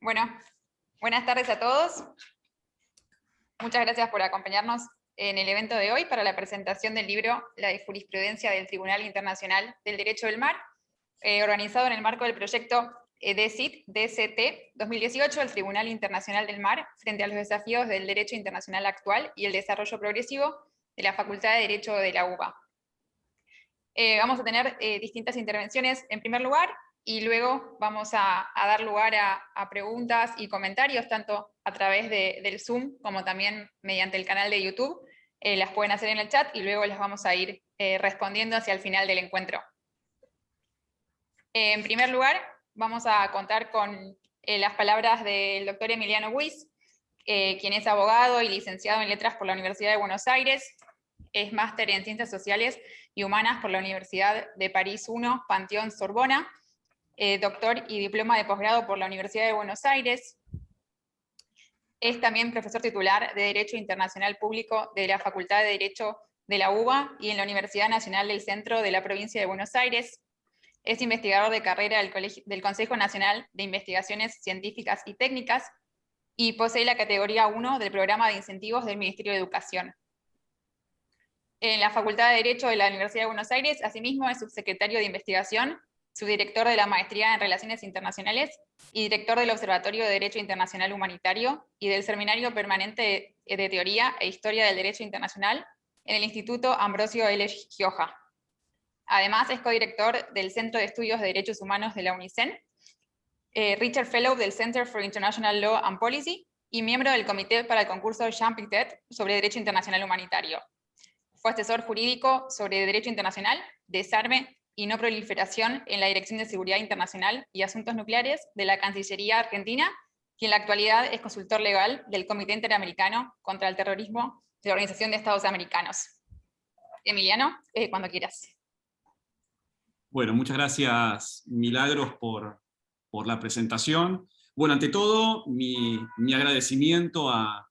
Bueno, buenas tardes a todos. Muchas gracias por acompañarnos en el evento de hoy para la presentación del libro La jurisprudencia del Tribunal Internacional del Derecho del Mar, organizado en el marco del proyecto DCT 2018, el Tribunal Internacional del Mar, frente a los desafíos del derecho internacional actual y el desarrollo progresivo de la Facultad de Derecho de la UBA. Vamos a tener distintas intervenciones en primer lugar, y luego vamos a dar lugar a preguntas y comentarios, tanto a través del Zoom como también mediante el canal de YouTube. Las pueden hacer en el chat y luego las vamos a ir respondiendo hacia el final del encuentro. En primer lugar, vamos a contar con las palabras del doctor Emiliano Buiz, quien es abogado y licenciado en Letras por la Universidad de Buenos Aires, es máster en Ciencias Sociales y Humanas por la Universidad de París I, Panteón Sorbona, doctor y diploma de posgrado por la Universidad de Buenos Aires. Es también profesor titular de Derecho Internacional Público de la Facultad de Derecho de la UBA y en la Universidad Nacional del Centro de la Provincia de Buenos Aires. Es investigador de carrera del Consejo Nacional de Investigaciones Científicas y Técnicas y posee la categoría 1 del Programa de Incentivos del Ministerio de Educación. En la Facultad de Derecho de la Universidad de Buenos Aires, asimismo, es subsecretario de Investigación, subdirector de la Maestría en Relaciones Internacionales y director del Observatorio de Derecho Internacional Humanitario y del Seminario Permanente de Teoría e Historia del Derecho Internacional en el Instituto Ambrosio L. Gioja. Además, es codirector del Centro de Estudios de Derechos Humanos de la UNICEN, Richard Fellow del Center for International Law and Policy y miembro del Comité para el concurso Jean Piaget sobre Derecho Internacional Humanitario. Fue asesor jurídico sobre Derecho Internacional, Desarme y No Proliferación en la Dirección de Seguridad Internacional y Asuntos Nucleares de la Cancillería Argentina, y en la actualidad es consultor legal del Comité Interamericano contra el Terrorismo de la Organización de Estados Americanos. Emiliano, cuando quieras. Bueno, muchas gracias, Milagros, por la presentación. Bueno, ante todo, mi agradecimiento a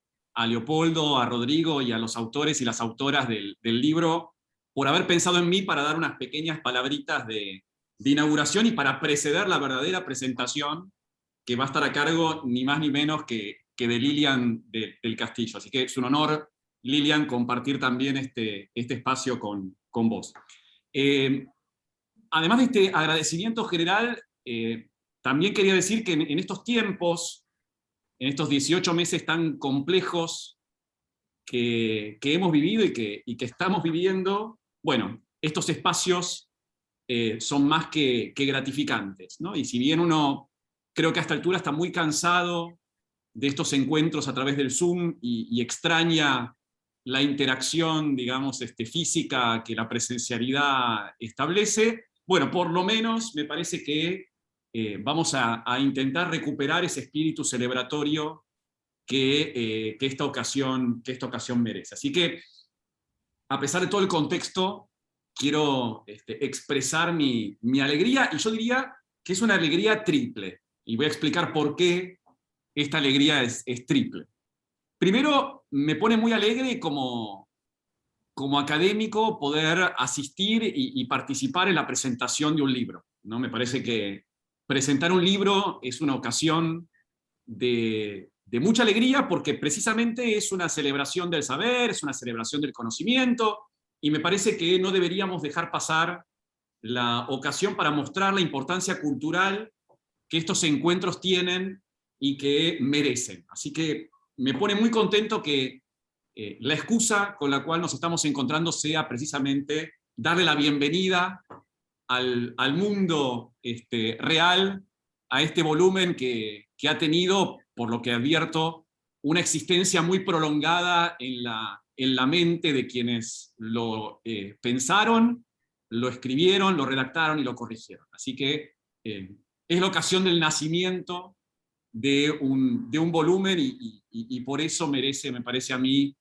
Leopoldo, a Rodrigo y a los autores y las autoras del libro por haber pensado en mí para dar unas pequeñas palabritas de inauguración y para preceder la verdadera presentación que va a estar a cargo ni más ni menos que de Lilian del Castillo. Así que es un honor, Lilian, compartir también este espacio con vos. Además de este agradecimiento general, también quería decir que en estos tiempos, en estos 18 meses tan complejos que hemos vivido y que estamos viviendo, bueno, estos espacios son más que gratificantes, ¿no? Y si bien uno, creo que a esta altura está muy cansado de estos encuentros a través del Zoom y extraña la interacción, digamos, física que la presencialidad establece, bueno, por lo menos me parece que vamos a intentar recuperar ese espíritu celebratorio que esta ocasión merece. Así que, a pesar de todo el contexto, quiero expresar mi alegría, y yo diría que es una alegría triple, y voy a explicar por qué esta alegría es triple. Primero, me pone muy alegre como académico poder asistir y participar en la presentación de un libro, ¿no? Me parece que presentar un libro es una ocasión de mucha alegría, porque precisamente es una celebración del saber, es una celebración del conocimiento, y me parece que no deberíamos dejar pasar la ocasión para mostrar la importancia cultural que estos encuentros tienen y que merecen. Así que me pone muy contento que la excusa con la cual nos estamos encontrando sea precisamente darle la bienvenida al mundo real, a este volumen que ha tenido, por lo que advierto, una existencia muy prolongada en la mente de quienes lo pensaron, lo escribieron, lo redactaron y lo corrigieron. Así que es la ocasión del nacimiento de un volumen y por eso merece, me parece a mí,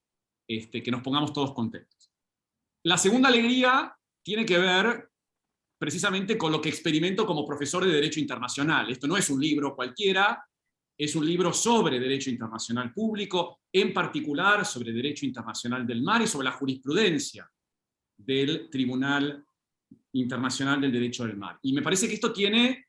que nos pongamos todos contentos. La segunda alegría tiene que ver precisamente con lo que experimento como profesor de Derecho Internacional. Esto no es un libro cualquiera, es un libro sobre Derecho Internacional Público, en particular sobre Derecho Internacional del Mar y sobre la jurisprudencia del Tribunal Internacional del Derecho del Mar. Y me parece que esto tiene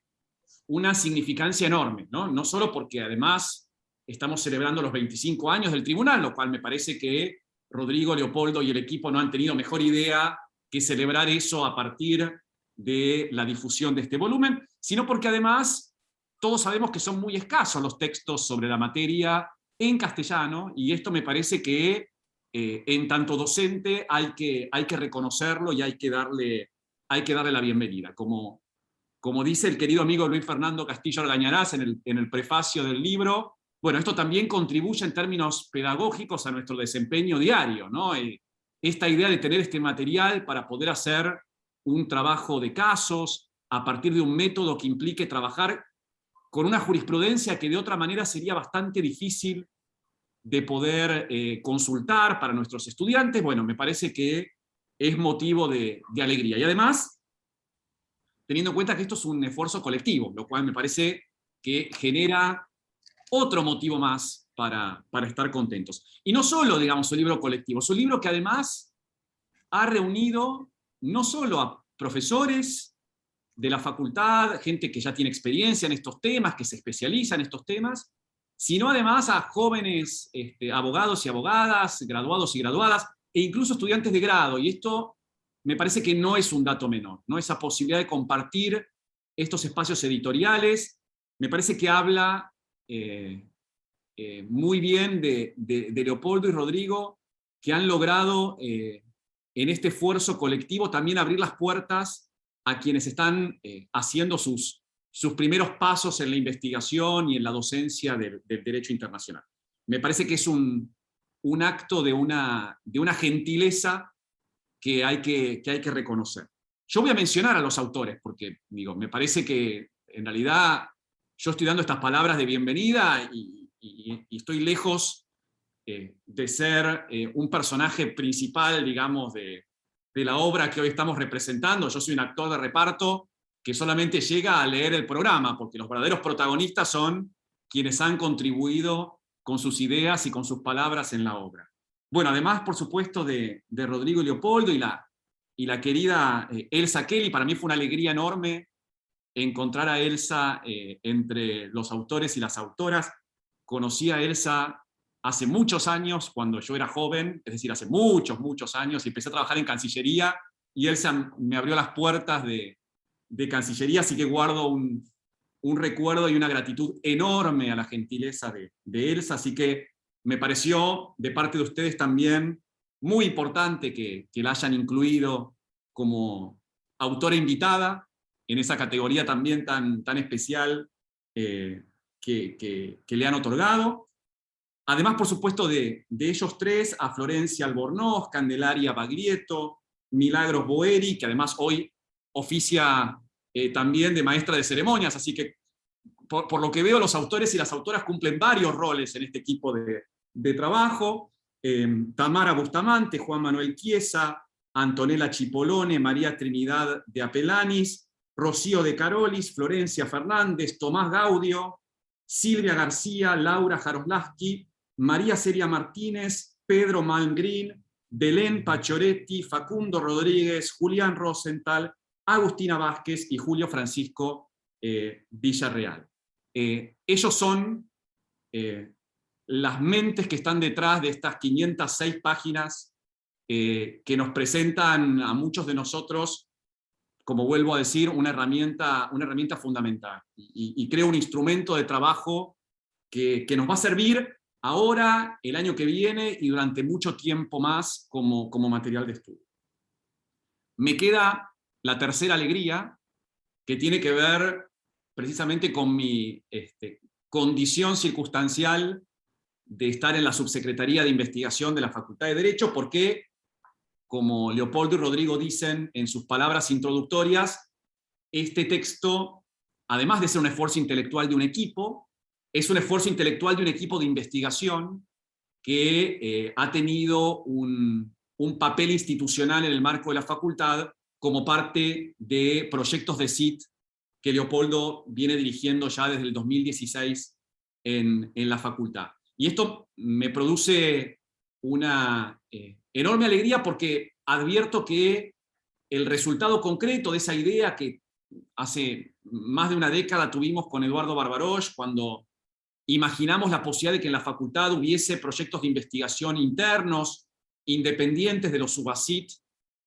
una significancia enorme, ¿no? No solo porque además estamos celebrando los 25 años del tribunal, lo cual me parece que Rodrigo, Leopoldo y el equipo no han tenido mejor idea que celebrar eso a partir de la difusión de este volumen, sino porque además todos sabemos que son muy escasos los textos sobre la materia en castellano, y esto me parece que en tanto docente hay que reconocerlo y hay que darle la bienvenida. Como dice el querido amigo Luis Fernando Castillo Argañarás en el prefacio del libro, bueno, esto también contribuye en términos pedagógicos a nuestro desempeño diario, ¿no? Esta idea de tener este material para poder hacer un trabajo de casos a partir de un método que implique trabajar con una jurisprudencia que de otra manera sería bastante difícil de poder consultar para nuestros estudiantes, bueno, me parece que es motivo de alegría. Y además, teniendo en cuenta que esto es un esfuerzo colectivo, lo cual me parece que genera otro motivo más para estar contentos. Y no solo, digamos, un libro colectivo, es un libro que además ha reunido no solo a profesores de la facultad, gente que ya tiene experiencia en estos temas, que se especializa en estos temas, sino además a jóvenes abogados y abogadas, graduados y graduadas, e incluso estudiantes de grado. Y esto me parece que no es un dato menor, ¿no? Esa posibilidad de compartir estos espacios editoriales, me parece que habla muy bien de Leopoldo y Rodrigo, que han logrado en este esfuerzo colectivo también abrir las puertas a quienes están haciendo sus primeros pasos en la investigación y en la docencia del derecho internacional. Me parece que es un acto de una gentileza que hay que reconocer. Yo voy a mencionar a los autores, porque digo, me parece que en realidad yo estoy dando estas palabras de bienvenida y estoy lejos de ser un personaje principal, digamos, de la obra que hoy estamos representando. Yo soy un actor de reparto que solamente llega a leer el programa, porque los verdaderos protagonistas son quienes han contribuido con sus ideas y con sus palabras en la obra. Bueno, además, por supuesto, de Rodrigo y Leopoldo y la querida Elsa Kelly, para mí fue una alegría enorme encontrar a Elsa entre los autores y las autoras. Conocí a Elsa hace muchos años, cuando yo era joven, es decir, hace muchos, muchos años, y empecé a trabajar en Cancillería, y Elsa me abrió las puertas de Cancillería, así que guardo un recuerdo y una gratitud enorme a la gentileza de Elsa, así que me pareció, de parte de ustedes también, muy importante que la hayan incluido como autora invitada, en esa categoría también tan especial que le han otorgado. Además, por supuesto, de ellos tres, a Florencia Albornoz, Candelaria Baglietto, Milagros Boeri, que además hoy oficia también de maestra de ceremonias, así que por lo que veo los autores y las autoras cumplen varios roles en este equipo de trabajo. Tamara Bustamante, Juan Manuel Chiesa, Antonella Chipolone, María Trinidad de Apelanis, Rocío de Carolis, Florencia Fernández, Tomás Gaudio, Silvia García, Laura Jaroslaski, María Celia Martínez, Pedro Malmgren, Belén Pacioretti, Facundo Rodríguez, Julián Rosenthal, Agustina Vázquez y Julio Francisco Villarreal. Ellos son las mentes que están detrás de estas 506 páginas que nos presentan a muchos de nosotros, como vuelvo a decir, una herramienta fundamental. Y creo un instrumento de trabajo que nos va a servir ahora, el año que viene y durante mucho tiempo más como material de estudio. Me queda la tercera alegría, que tiene que ver precisamente con mi condición circunstancial de estar en la Subsecretaría de Investigación de la Facultad de Derecho, porque, como Leopoldo y Rodrigo dicen en sus palabras introductorias, este texto, además de ser un esfuerzo intelectual de un equipo, es un esfuerzo intelectual de un equipo de investigación que ha tenido un papel institucional en el marco de la facultad como parte de proyectos de CIT que Leopoldo viene dirigiendo ya desde el 2016 en la facultad. Y esto me produce una enorme alegría porque advierto que el resultado concreto de esa idea que hace más de una década tuvimos con Eduardo Barbarosh, cuando imaginamos la posibilidad de que en la facultad hubiese proyectos de investigación internos, independientes de los SUBACIT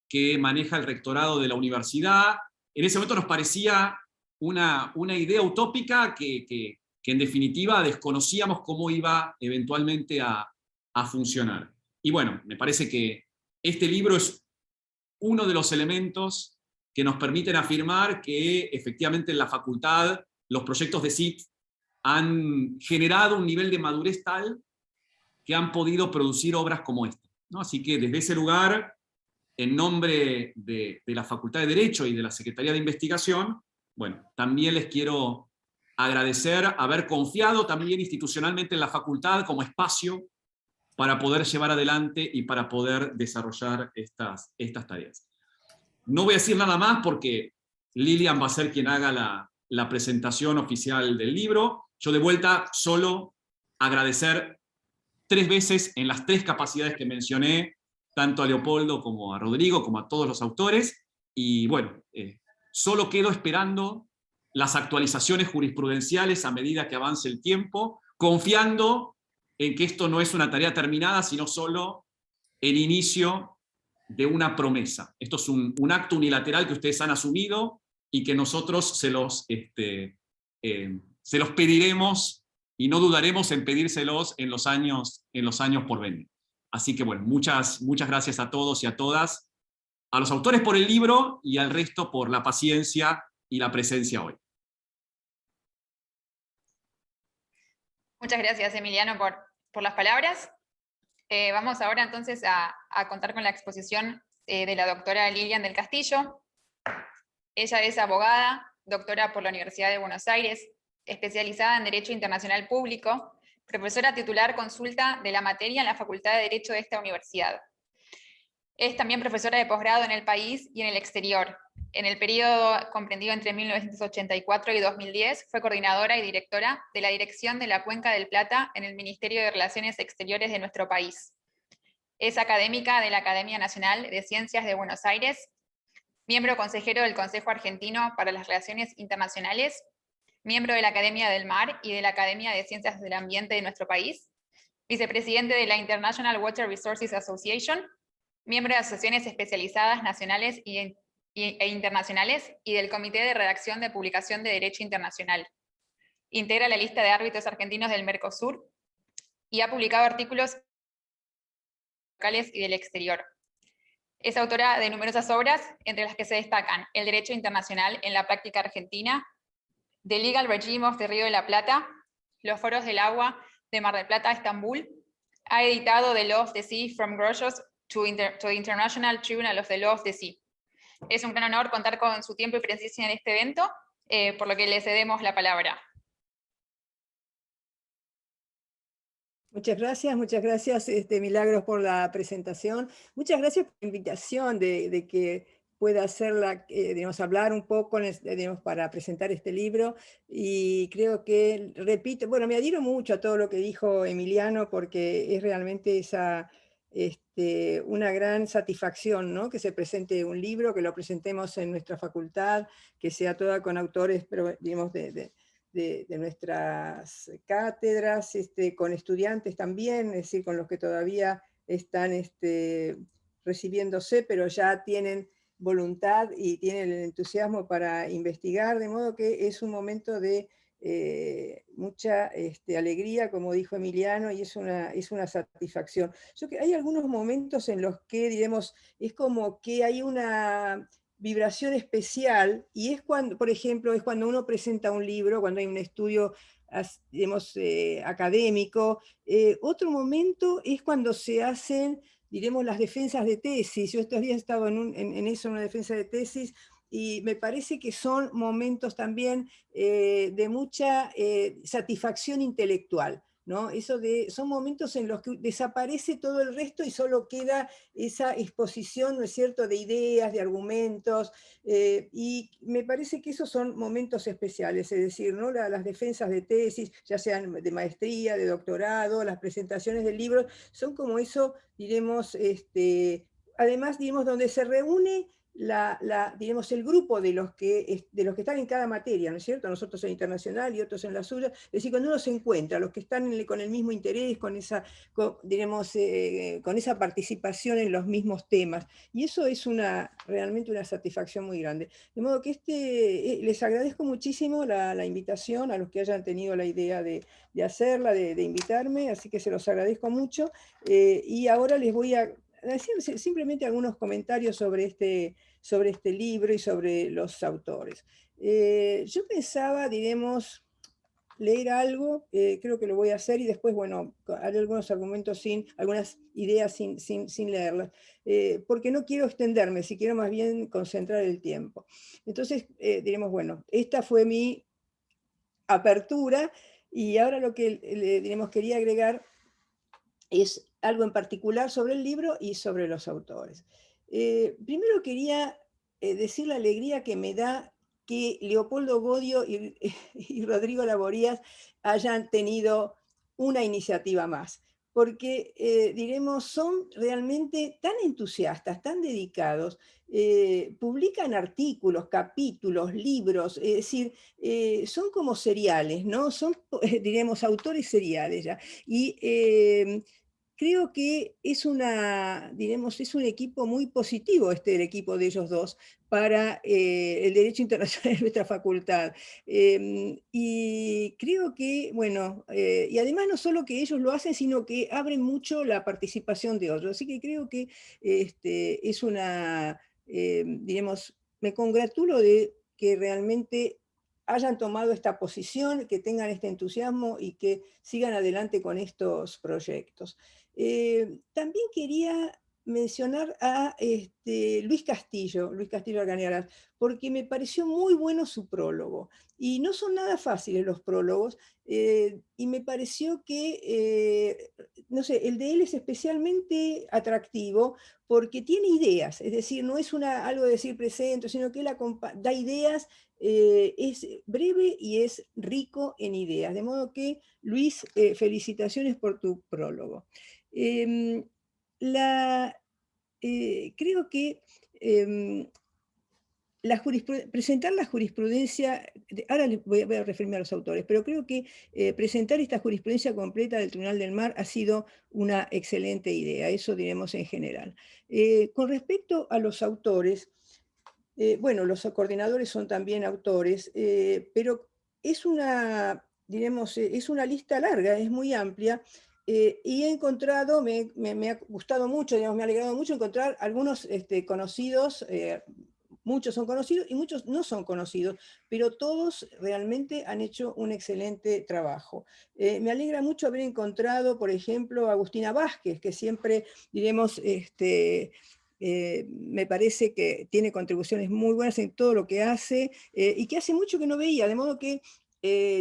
que maneja el rectorado de la universidad. En ese momento nos parecía una idea utópica que en definitiva desconocíamos cómo iba eventualmente a funcionar. Y bueno, me parece que este libro es uno de los elementos que nos permiten afirmar que efectivamente en la facultad los proyectos de CIT han generado un nivel de madurez tal que han podido producir obras como esta, ¿no? Así que desde ese lugar, en nombre de la Facultad de Derecho y de la Secretaría de Investigación, bueno, también les quiero agradecer haber confiado también institucionalmente en la facultad como espacio para poder llevar adelante y para poder desarrollar estas tareas. No voy a decir nada más porque Lilian va a ser quien haga la presentación oficial del libro. Yo de vuelta solo agradecer 3 veces en las 3 capacidades que mencioné, tanto a Leopoldo como a Rodrigo, como a todos los autores, y bueno, solo quedo esperando las actualizaciones jurisprudenciales a medida que avance el tiempo, confiando en que esto no es una tarea terminada, sino solo el inicio de una promesa. Esto es un acto unilateral que ustedes han asumido y que nosotros se los pediremos y no dudaremos en pedírselos en los años por venir. Así que bueno, muchas gracias a todos y a todas, a los autores por el libro y al resto por la paciencia y la presencia hoy. Muchas gracias, Emiliano, por las palabras. Vamos ahora entonces a contar con la exposición de la doctora Lilian del Castillo. Ella es abogada, doctora por la Universidad de Buenos Aires, especializada en Derecho Internacional Público, profesora titular consulta de la materia en la Facultad de Derecho de esta universidad. Es también profesora de posgrado en el país y en el exterior. En el periodo comprendido entre 1984 y 2010 fue coordinadora y directora de la Dirección de la Cuenca del Plata en el Ministerio de Relaciones Exteriores de nuestro país. Es académica de la Academia Nacional de Ciencias de Buenos Aires, miembro consejero del Consejo Argentino para las Relaciones Internacionales, miembro de la Academia del Mar y de la Academia de Ciencias del Ambiente de nuestro país, vicepresidente de la International Water Resources Association, miembro de asociaciones especializadas nacionales e internacionales y del Comité de Redacción de Publicación de Derecho Internacional. Integra la lista de árbitros argentinos del Mercosur y ha publicado artículos locales y del exterior. Es autora de numerosas obras, entre las que se destacan El Derecho Internacional en la Práctica Argentina, The Legal Regime of the Río de la Plata, Los Foros del Agua de Mar del Plata a Estambul. Ha editado The Law of the Sea from Grotius to the International Tribunal of the Law of the Sea. Es un gran honor contar con su tiempo y presencia en este evento, por lo que le cedemos la palabra. Muchas gracias Milagros, por la presentación. Muchas gracias por la invitación de que pueda hacerla, hablar un poco para presentar este libro. Y creo que, repito, bueno, me adhiero mucho a todo lo que dijo Emiliano, porque es realmente una gran satisfacción, ¿no? Que se presente un libro, que lo presentemos en nuestra facultad, que sea toda con autores, pero digamos, de nuestras cátedras, con estudiantes también, es decir, con los que todavía están recibiéndose, pero ya tienen voluntad y tienen el entusiasmo para investigar, de modo que es un momento de mucha alegría, como dijo Emiliano, y es una satisfacción. Hay algunos momentos en los que, diremos, es como que hay una vibración especial, y es cuando, por ejemplo, es cuando uno presenta un libro, cuando hay un estudio, digamos, académico. Otro momento es cuando se hacen, diremos, las defensas de tesis. Yo estos días he estado en eso, en una defensa de tesis, y me parece que son momentos también de mucha satisfacción intelectual, ¿no? Son momentos en los que desaparece todo el resto y solo queda esa exposición, ¿no es cierto?, de ideas, de argumentos, y me parece que esos son momentos especiales, es decir, ¿no? Las defensas de tesis, ya sean de maestría, de doctorado, las presentaciones de libros, son como eso, diremos, además, diremos, donde se reúne digamos, el grupo de los que están en cada materia, ¿no es cierto? Nosotros en internacional y otros en la suya. Es decir, cuando uno se encuentra, los que están con el mismo interés, con esa participación en los mismos temas. Y eso es realmente una satisfacción muy grande. De modo que les agradezco muchísimo la invitación a los que hayan tenido la idea de hacerla, de invitarme, así que se los agradezco mucho. Y ahora les voy a decir simplemente algunos comentarios sobre este libro y sobre los autores. Yo pensaba, diremos, leer algo, creo que lo voy a hacer y después, bueno, haré algunos argumentos algunas ideas sin leerlas, porque no quiero extenderme, si quiero más bien concentrar el tiempo. Entonces, diremos, bueno, esta fue mi apertura y ahora lo que diremos, quería agregar es algo en particular sobre el libro y sobre los autores. Primero quería decir la alegría que me da que Leopoldo Bodio y Rodrigo Laborías hayan tenido una iniciativa más, porque, diremos, son realmente tan entusiastas, tan dedicados, publican artículos, capítulos, libros, es decir, son como seriales, ¿no? Son, diremos, autores seriales ya. Y creo que diremos, es un equipo muy positivo el equipo de ellos dos para el derecho internacional en nuestra facultad. Y creo que, bueno, y además no solo que ellos lo hacen, sino que abren mucho la participación de otros. Así que creo que es diremos, me congratulo de que realmente hayan tomado esta posición, que tengan este entusiasmo y que sigan adelante con estos proyectos. También quería mencionar a Luis Castillo Argañarás, porque me pareció muy bueno su prólogo. Y no son nada fáciles los prólogos, y me pareció que, no sé, el de él es especialmente atractivo porque tiene ideas, es decir, no es algo de decir presente, sino que él da ideas, es breve y es rico en ideas. De modo que, Luis, felicitaciones por tu prólogo. Em, creo que presentar la jurisprudencia, ahora voy a referirme a los autores, pero creo que presentar esta jurisprudencia completa del Tribunal del Mar ha sido una excelente idea, eso diremos en general. Con respecto a los autores, bueno, los coordinadores son también autores, pero diremos, es una lista larga, es muy amplia, y he encontrado, me ha gustado mucho, digamos, me ha alegrado mucho encontrar algunos conocidos, muchos son conocidos y muchos no son conocidos, pero todos realmente han hecho un excelente trabajo. Me alegra mucho haber encontrado, por ejemplo, a Agustina Vázquez, que siempre, diremos, me parece que tiene contribuciones muy buenas en todo lo que hace, y que hace mucho que no veía, de modo que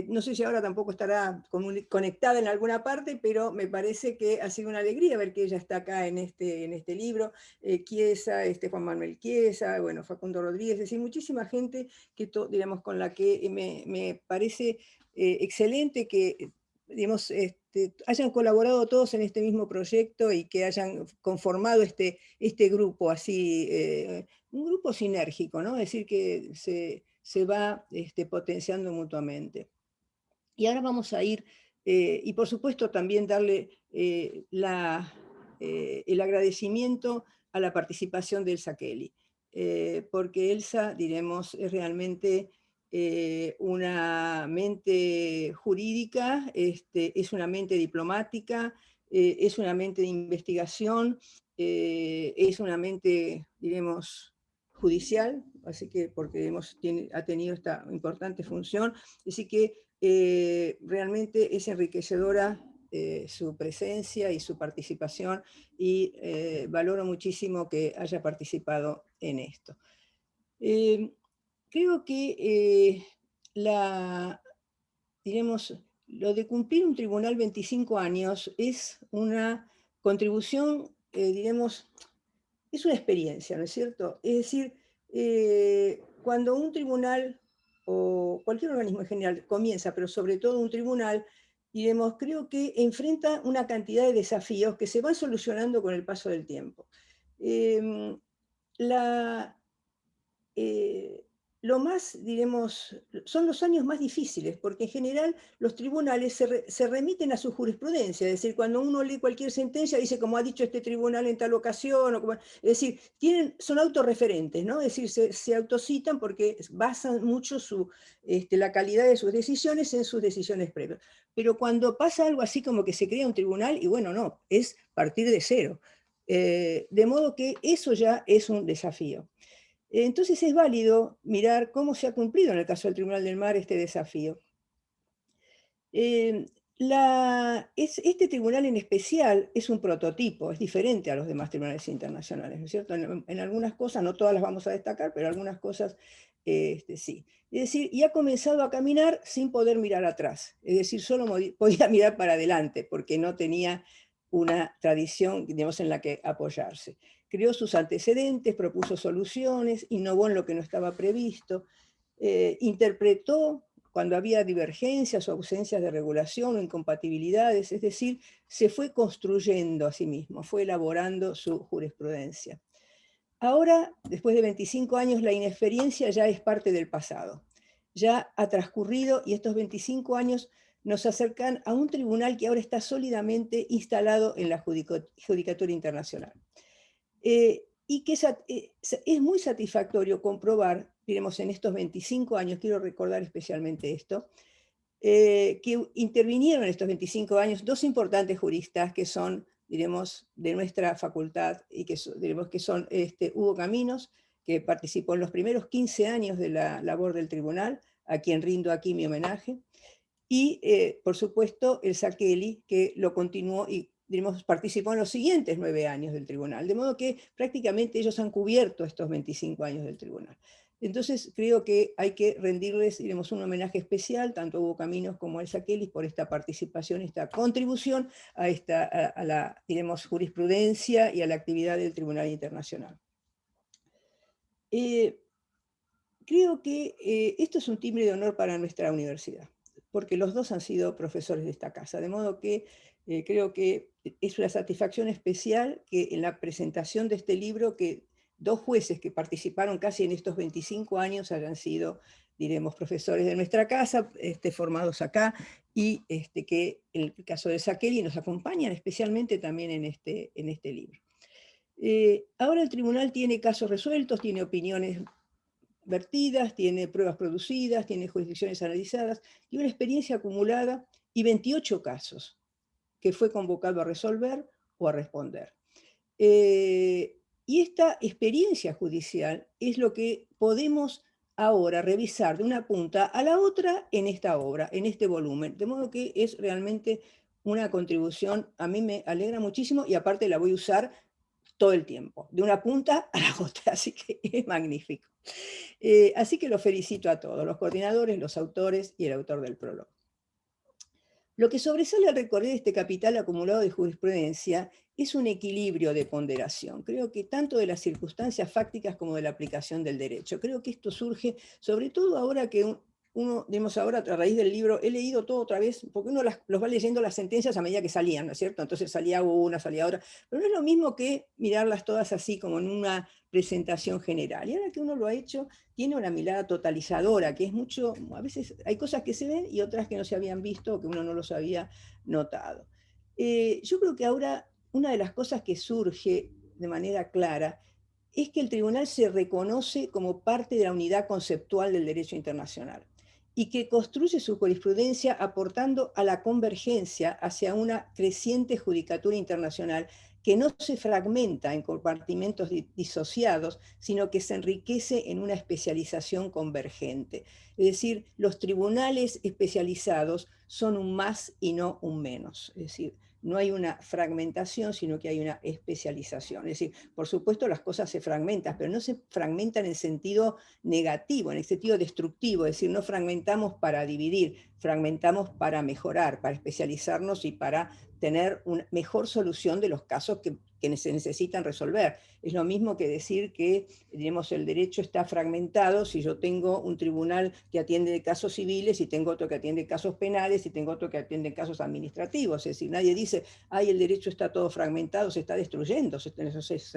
no sé si ahora tampoco estará conectada en alguna parte, pero me parece que ha sido una alegría ver que ella está acá en este libro. Chiesa, Juan Manuel Chiesa, bueno, Facundo Rodríguez, es decir, muchísima gente que, digamos, con la que me parece excelente que, digamos, hayan colaborado todos en este mismo proyecto y que hayan conformado este grupo así, un grupo sinérgico, ¿no? Es decir, que se va potenciando mutuamente. Y ahora vamos a ir, y por supuesto también darle el agradecimiento a la participación de Elsa Kelly, porque Elsa, diremos, es realmente una mente jurídica, es una mente diplomática, es una mente de investigación, es una mente, diremos, judicial, así que porque ha tenido esta importante función, así que realmente es enriquecedora su presencia y su participación, y valoro muchísimo que haya participado en esto. Creo que diremos, lo de cumplir un tribunal 25 años es una contribución, diremos, es una experiencia, ¿no es cierto? Es decir, cuando un tribunal o cualquier organismo en general comienza, pero sobre todo un tribunal, diremos, creo que enfrenta una cantidad de desafíos que se van solucionando con el paso del tiempo. lo más, diremos, son los años más difíciles, porque en general los tribunales se remiten a su jurisprudencia, es decir, cuando uno lee cualquier sentencia, dice como ha dicho este tribunal en tal ocasión, es decir, son autorreferentes, ¿no? Es decir, se autocitan porque basan mucho la calidad de sus decisiones en sus decisiones previas. Pero cuando pasa algo así como que se crea un tribunal, y bueno, no, es partir de cero. De modo que eso ya es un desafío. Entonces es válido mirar cómo se ha cumplido en el caso del Tribunal del Mar este desafío. Este tribunal en especial es un prototipo, es diferente a los demás tribunales internacionales, ¿no es cierto? En algunas cosas, no todas las vamos a destacar, pero algunas cosas sí. Es decir, y ha comenzado a caminar sin poder mirar atrás, es decir, solo podía mirar para adelante, porque no tenía una tradición, digamos, en la que apoyarse. Creó sus antecedentes, propuso soluciones, innovó en lo que no estaba previsto, interpretó cuando había divergencias o ausencias de regulación o incompatibilidades, es decir, se fue construyendo a sí mismo, fue elaborando su jurisprudencia. Ahora, después de 25 años, la inexperiencia ya es parte del pasado. Ya ha transcurrido y estos 25 años nos acercan a un tribunal que ahora está sólidamente instalado en la Judicatura Internacional. Y que es muy satisfactorio comprobar, diremos, en estos 25 años, quiero recordar especialmente esto, que intervinieron en estos 25 años dos importantes juristas que son, diremos, de nuestra facultad y que, diremos, que son Hugo Caminos, que participó en los primeros 15 años de la labor del tribunal, a quien rindo aquí mi homenaje, y por supuesto el Sakeli, que lo continuó y digamos, participó en los siguientes 9 años del tribunal, de modo que prácticamente ellos han cubierto estos 25 años del tribunal. Entonces creo que hay que rendirles, diremos, un homenaje especial, tanto a Hugo Caminos como a El Sakeli, por esta participación, esta contribución a la, diremos, jurisprudencia y a la actividad del Tribunal Internacional. Creo que esto es un timbre de honor para nuestra universidad, porque los dos han sido profesores de esta casa, de modo que creo que es una satisfacción especial que en la presentación de este libro, que dos jueces que participaron casi en estos 25 años hayan sido, diremos, profesores de nuestra casa, formados acá, y que en el caso de Sakeli nos acompañan especialmente también en este libro. Ahora el tribunal tiene casos resueltos, tiene opiniones vertidas, tiene pruebas producidas, tiene jurisdicciones analizadas, y una experiencia acumulada y 28 casos que fue convocado a resolver o a responder. Y esta experiencia judicial es lo que podemos ahora revisar de una punta a la otra en esta obra, en este volumen, de modo que es realmente una contribución, a mí me alegra muchísimo y aparte la voy a usar todo el tiempo, de una punta a la otra, así que es magnífico. Así que los felicito a todos, los coordinadores, los autores y el autor del prólogo. Lo que sobresale al recorrer este capital acumulado de jurisprudencia es un equilibrio de ponderación. Creo que tanto de las circunstancias fácticas como de la aplicación del derecho. Creo que esto surge, sobre todo ahora que uno, digamos, ahora a raíz del libro, he leído todo otra vez, porque uno los va leyendo las sentencias a medida que salían, ¿no es cierto? Entonces salía una, salía otra, pero no es lo mismo que mirarlas todas así como en una presentación general. Y ahora que uno lo ha hecho, tiene una mirada totalizadora, que es mucho, a veces hay cosas que se ven y otras que no se habían visto o que uno no los había notado. Yo creo que ahora una de las cosas que surge de manera clara es que el tribunal se reconoce como parte de la unidad conceptual del derecho internacional y que construye su jurisprudencia aportando a la convergencia hacia una creciente judicatura internacional que no se fragmenta en compartimentos disociados, sino que se enriquece en una especialización convergente. Es decir, los tribunales especializados son un más y no un menos. Es decir, no hay una fragmentación, sino que hay una especialización. Es decir, por supuesto las cosas se fragmentan, pero no se fragmentan en el sentido negativo, en el sentido destructivo, es decir, no fragmentamos para dividir, fragmentamos para mejorar, para especializarnos y para tener una mejor solución de los casos que se necesitan resolver. Es lo mismo que decir que, digamos, el derecho está fragmentado si yo tengo un tribunal que atiende casos civiles y tengo otro que atiende casos penales y tengo otro que atiende casos administrativos. Es decir, nadie dice dice, ay, el derecho está todo fragmentado, se está destruyendo, se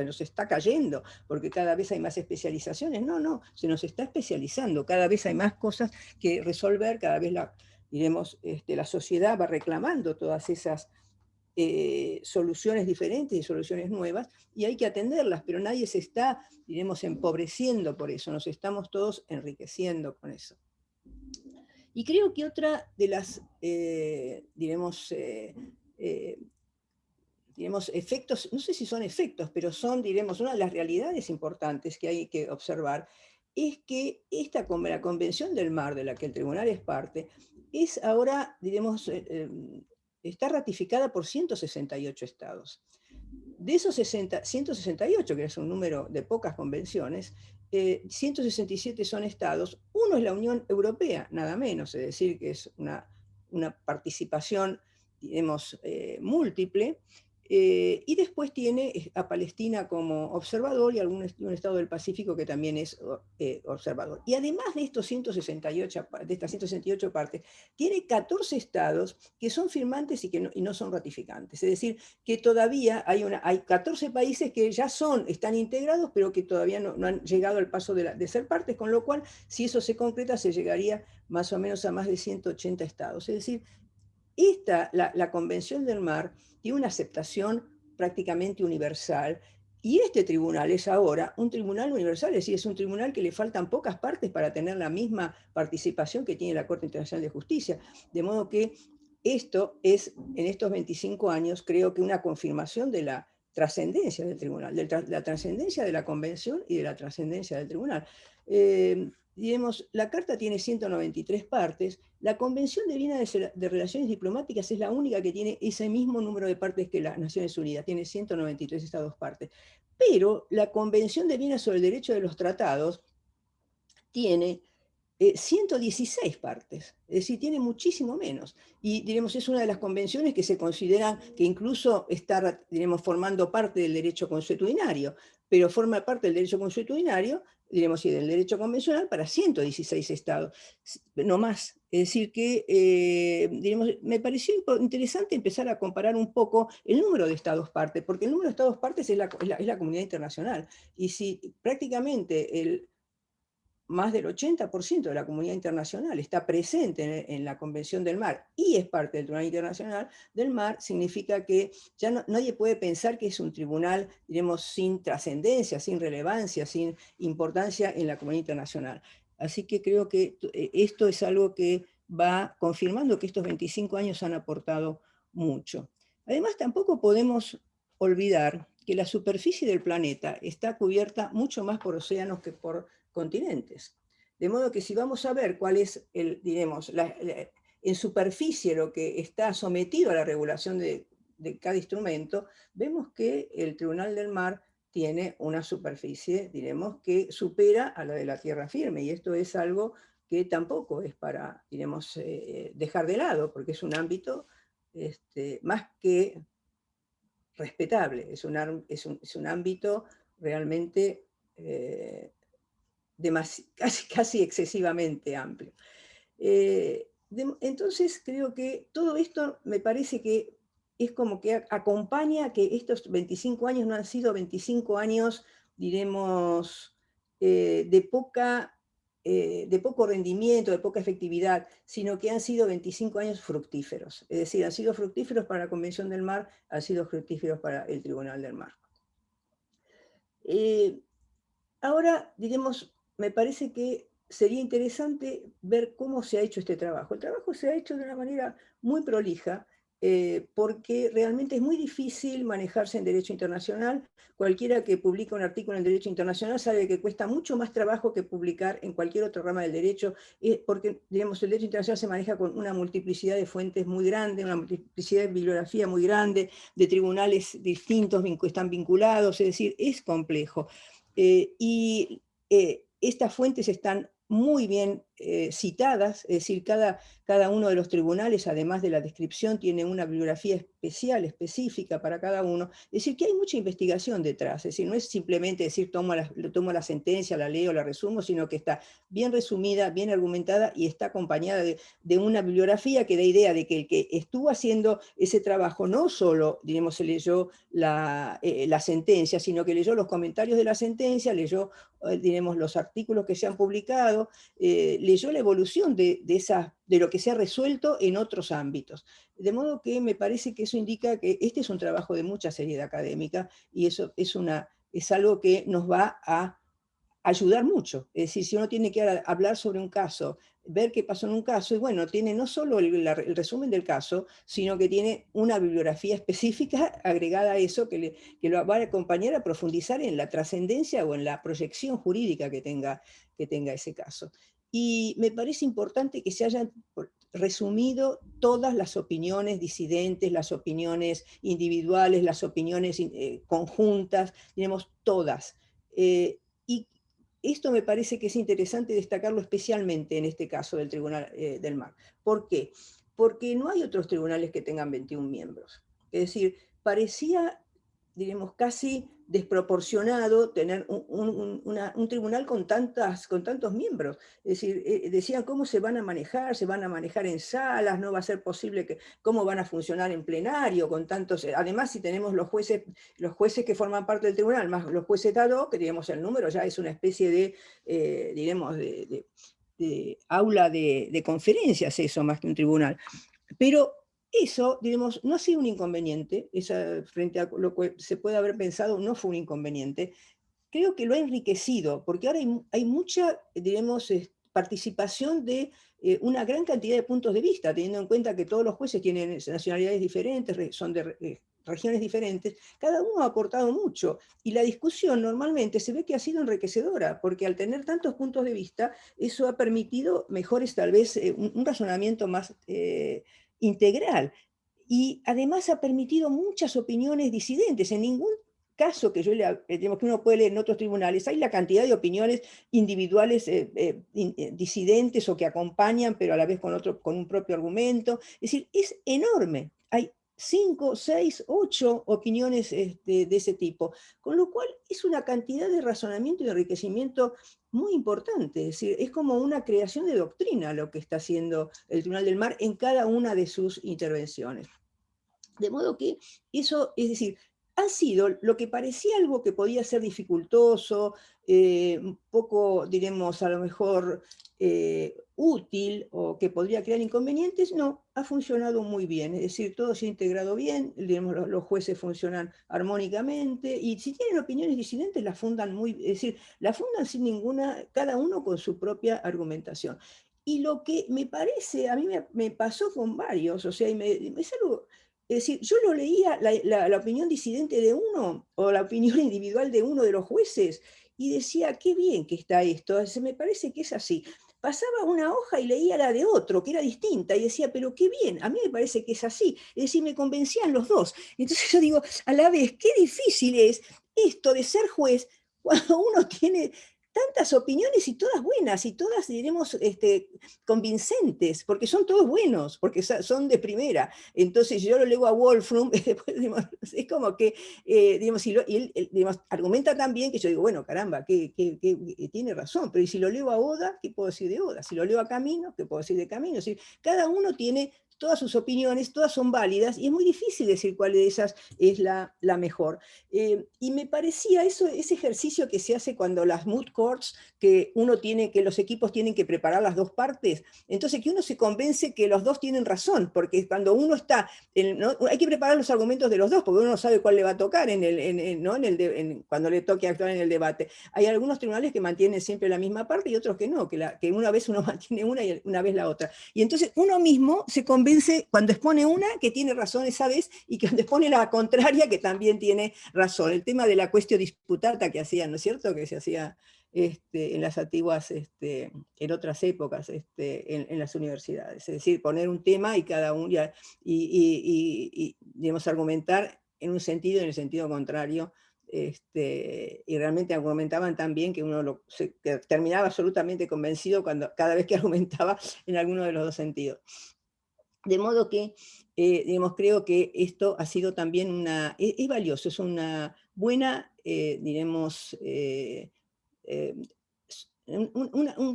nos está cayendo, porque cada vez hay más especializaciones. No, no, se nos está especializando, cada vez hay más cosas que resolver, cada vez la sociedad va reclamando todas esas soluciones diferentes y soluciones nuevas, y hay que atenderlas, pero nadie se está, diremos, empobreciendo por eso, nos estamos todos enriqueciendo con eso. Y creo que otra de las, diremos, efectos, no sé si son efectos, pero son, diremos, una de las realidades importantes que hay que observar, es que la Convención del Mar, de la que el tribunal es parte, es ahora, diremos, está ratificada por 168 estados. De esos 168, que es un número de pocas convenciones, 167 son estados, uno es la Unión Europea, nada menos, es decir, que es una participación, diremos, múltiple, y después tiene a Palestina como observador y un estado del Pacífico que también es observador. Y además de estas 168 partes, tiene 14 estados que son firmantes y no son ratificantes. Es decir, que todavía hay 14 países que ya están integrados, pero que todavía no han llegado al paso de ser partes, con lo cual, si eso se concreta, se llegaría más o menos a más de 180 estados. Es decir, la Convención del Mar tiene una aceptación prácticamente universal, y este tribunal es ahora un tribunal universal, es decir, es un tribunal que le faltan pocas partes para tener la misma participación que tiene la Corte Internacional de Justicia, de modo que esto es, en estos 25 años, creo que una confirmación de la trascendencia del tribunal, de la trascendencia de la Convención y de la trascendencia del tribunal. Digamos, la Carta tiene 193 partes, la Convención de Viena de Relaciones Diplomáticas es la única que tiene ese mismo número de partes que las Naciones Unidas, tiene 193 estados partes, pero la Convención de Viena sobre el Derecho de los Tratados tiene 116 partes, es decir, tiene muchísimo menos. Y, diremos, es una de las convenciones que se consideran que incluso está, diremos, formando parte del derecho consuetudinario, pero forma parte del derecho consuetudinario, diremos, y del derecho convencional para 116 estados, no más. Es decir, que, diremos, me pareció interesante empezar a comparar un poco el número de estados partes, porque el número de estados partes es la comunidad internacional, y si prácticamente más del 80% de la comunidad internacional está presente en la Convención del Mar y es parte del Tribunal Internacional del Mar, significa que ya nadie puede pensar que es un tribunal, diremos, sin trascendencia, sin relevancia, sin importancia en la comunidad internacional. Así que creo que esto es algo que va confirmando que estos 25 años han aportado mucho. Además, tampoco podemos olvidar que la superficie del planeta está cubierta mucho más por océanos que por continentes. De modo que si vamos a ver cuál es diremos, en superficie lo que está sometido a la regulación de cada instrumento, vemos que el Tribunal del Mar tiene una superficie, diremos, que supera a la de la tierra firme, y esto es algo que tampoco es para, diremos, dejar de lado, porque es un ámbito más que respetable, es un ámbito realmente casi excesivamente amplio. Entonces creo que todo esto me parece que es como que acompaña que estos 25 años no han sido 25 años, diremos, de poco rendimiento, de poca efectividad, sino que han sido 25 años fructíferos. Es decir, han sido fructíferos para la Convención del Mar, han sido fructíferos para el Tribunal del Mar. Ahora, diremos, me parece que sería interesante ver cómo se ha hecho este trabajo. El trabajo se ha hecho de una manera muy prolija, porque realmente es muy difícil manejarse en derecho internacional. Cualquiera que publica un artículo en derecho internacional sabe que cuesta mucho más trabajo que publicar en cualquier otra rama del derecho, porque, digamos, el derecho internacional se maneja con una multiplicidad de fuentes muy grande, una multiplicidad de bibliografía muy grande, de tribunales distintos que están vinculados, es decir, es complejo. Estas fuentes están muy bien citadas, es decir, cada uno de los tribunales, además de la descripción, tiene una bibliografía especial, específica para cada uno. Es decir, que hay mucha investigación detrás, es decir, no es simplemente decir tomo la sentencia, la leo, la resumo, sino que está bien resumida, bien argumentada y está acompañada de una bibliografía que da idea de que el que estuvo haciendo ese trabajo no solo, diremos, se leyó la sentencia, sino que leyó los comentarios de la sentencia, leyó, diremos, los artículos que se han publicado, leyó la evolución de lo que se ha resuelto en otros ámbitos. De modo que me parece que eso indica que este es un trabajo de mucha seriedad académica y eso es algo que nos va a ayudar mucho. Es decir, si uno tiene que hablar sobre un caso, ver qué pasó en un caso, y bueno, tiene no solo el resumen del caso, sino que tiene una bibliografía específica agregada a eso que lo va a acompañar a profundizar en la trascendencia o en la proyección jurídica que tenga ese caso. Y me parece importante que se hayan resumido todas las opiniones disidentes, las opiniones individuales, las opiniones conjuntas, tenemos todas. Y esto me parece que es interesante destacarlo especialmente en este caso del Tribunal del Mar. ¿Por qué? Porque no hay otros tribunales que tengan 21 miembros. Es decir, parecía, diremos, casi desproporcionado tener un tribunal con tantos miembros. Es decir, decían cómo se van a manejar en salas, no va a ser posible cómo van a funcionar en plenario con tantos, además si tenemos los jueces que forman parte del tribunal, más los jueces ad hoc, que digamos el número ya es una especie de, diremos, de aula de conferencias eso, más que un tribunal. Pero eso, diremos, no ha sido un inconveniente, frente a lo que se puede haber pensado, no fue un inconveniente. Creo que lo ha enriquecido, porque ahora hay mucha, diremos, participación de una gran cantidad de puntos de vista, teniendo en cuenta que todos los jueces tienen nacionalidades diferentes, son de regiones diferentes, cada uno ha aportado mucho, y la discusión normalmente se ve que ha sido enriquecedora, porque al tener tantos puntos de vista, eso ha permitido mejores, tal vez, un razonamiento más integral. Y además ha permitido muchas opiniones disidentes. En ningún caso que que uno puede leer en otros tribunales, hay la cantidad de opiniones individuales disidentes o que acompañan, pero a la vez con un propio argumento. Es decir, es enorme. Hay 5, 6, 8 opiniones de ese tipo, con lo cual es una cantidad de razonamiento y de enriquecimiento muy importante. Es decir, es como una creación de doctrina lo que está haciendo el Tribunal del Mar en cada una de sus intervenciones. De modo que eso, es decir, ha sido lo que parecía algo que podía ser dificultoso, un poco, diremos, a lo mejor útil o que podría crear inconvenientes, no, ha funcionado muy bien, es decir, todo se ha integrado bien, digamos, los jueces funcionan armónicamente y si tienen opiniones disidentes las fundan es decir, las fundan sin ninguna, cada uno con su propia argumentación. Y lo que me parece, a mí me pasó con varios, o sea, es algo. Es decir, yo lo leía la opinión disidente de uno o la opinión individual de uno de los jueces y decía, qué bien que está esto, me parece que es así. Pasaba una hoja y leía la de otro, que era distinta, y decía, pero qué bien, a mí me parece que es así. Es decir, me convencían los dos. Entonces yo digo, a la vez, qué difícil es esto de ser juez cuando uno tiene tantas opiniones y todas buenas y todas, diremos, convincentes, porque son todos buenos, porque son de primera. Entonces yo lo leo a Wolfram, es como que, digamos, y él, digamos, argumenta tan bien que yo digo, bueno, caramba, que tiene razón, pero si lo leo a Oda, ¿qué puedo decir de Oda? Si lo leo a Camino, ¿qué puedo decir de Camino? Es decir, cada uno tiene todas sus opiniones, todas son válidas, y es muy difícil decir cuál de esas es la mejor. Y me parecía ese ejercicio que se hace cuando las moot courts, que los equipos tienen que preparar las dos partes, entonces que uno se convence que los dos tienen razón, porque cuando uno está, ¿no? Hay que preparar los argumentos de los dos, porque uno no sabe cuál le va a tocar cuando le toque actuar en el debate. Hay algunos tribunales que mantienen siempre la misma parte y otros que no, que una vez uno mantiene una y una vez la otra. Y entonces uno mismo se convence cuando expone una que tiene razón esa vez y cuando expone la contraria que también tiene razón. El tema de la cuestión disputata que hacían, ¿no es cierto? Que se hacía en las antiguas, en otras épocas, en las universidades. Es decir, poner un tema y cada uno, y digamos, argumentar en un sentido y en el sentido contrario y realmente argumentaban tan bien que que terminaba absolutamente convencido cada vez que argumentaba en alguno de los dos sentidos. De modo que, digamos, creo que esto ha sido también es valioso, es una buena, diremos, un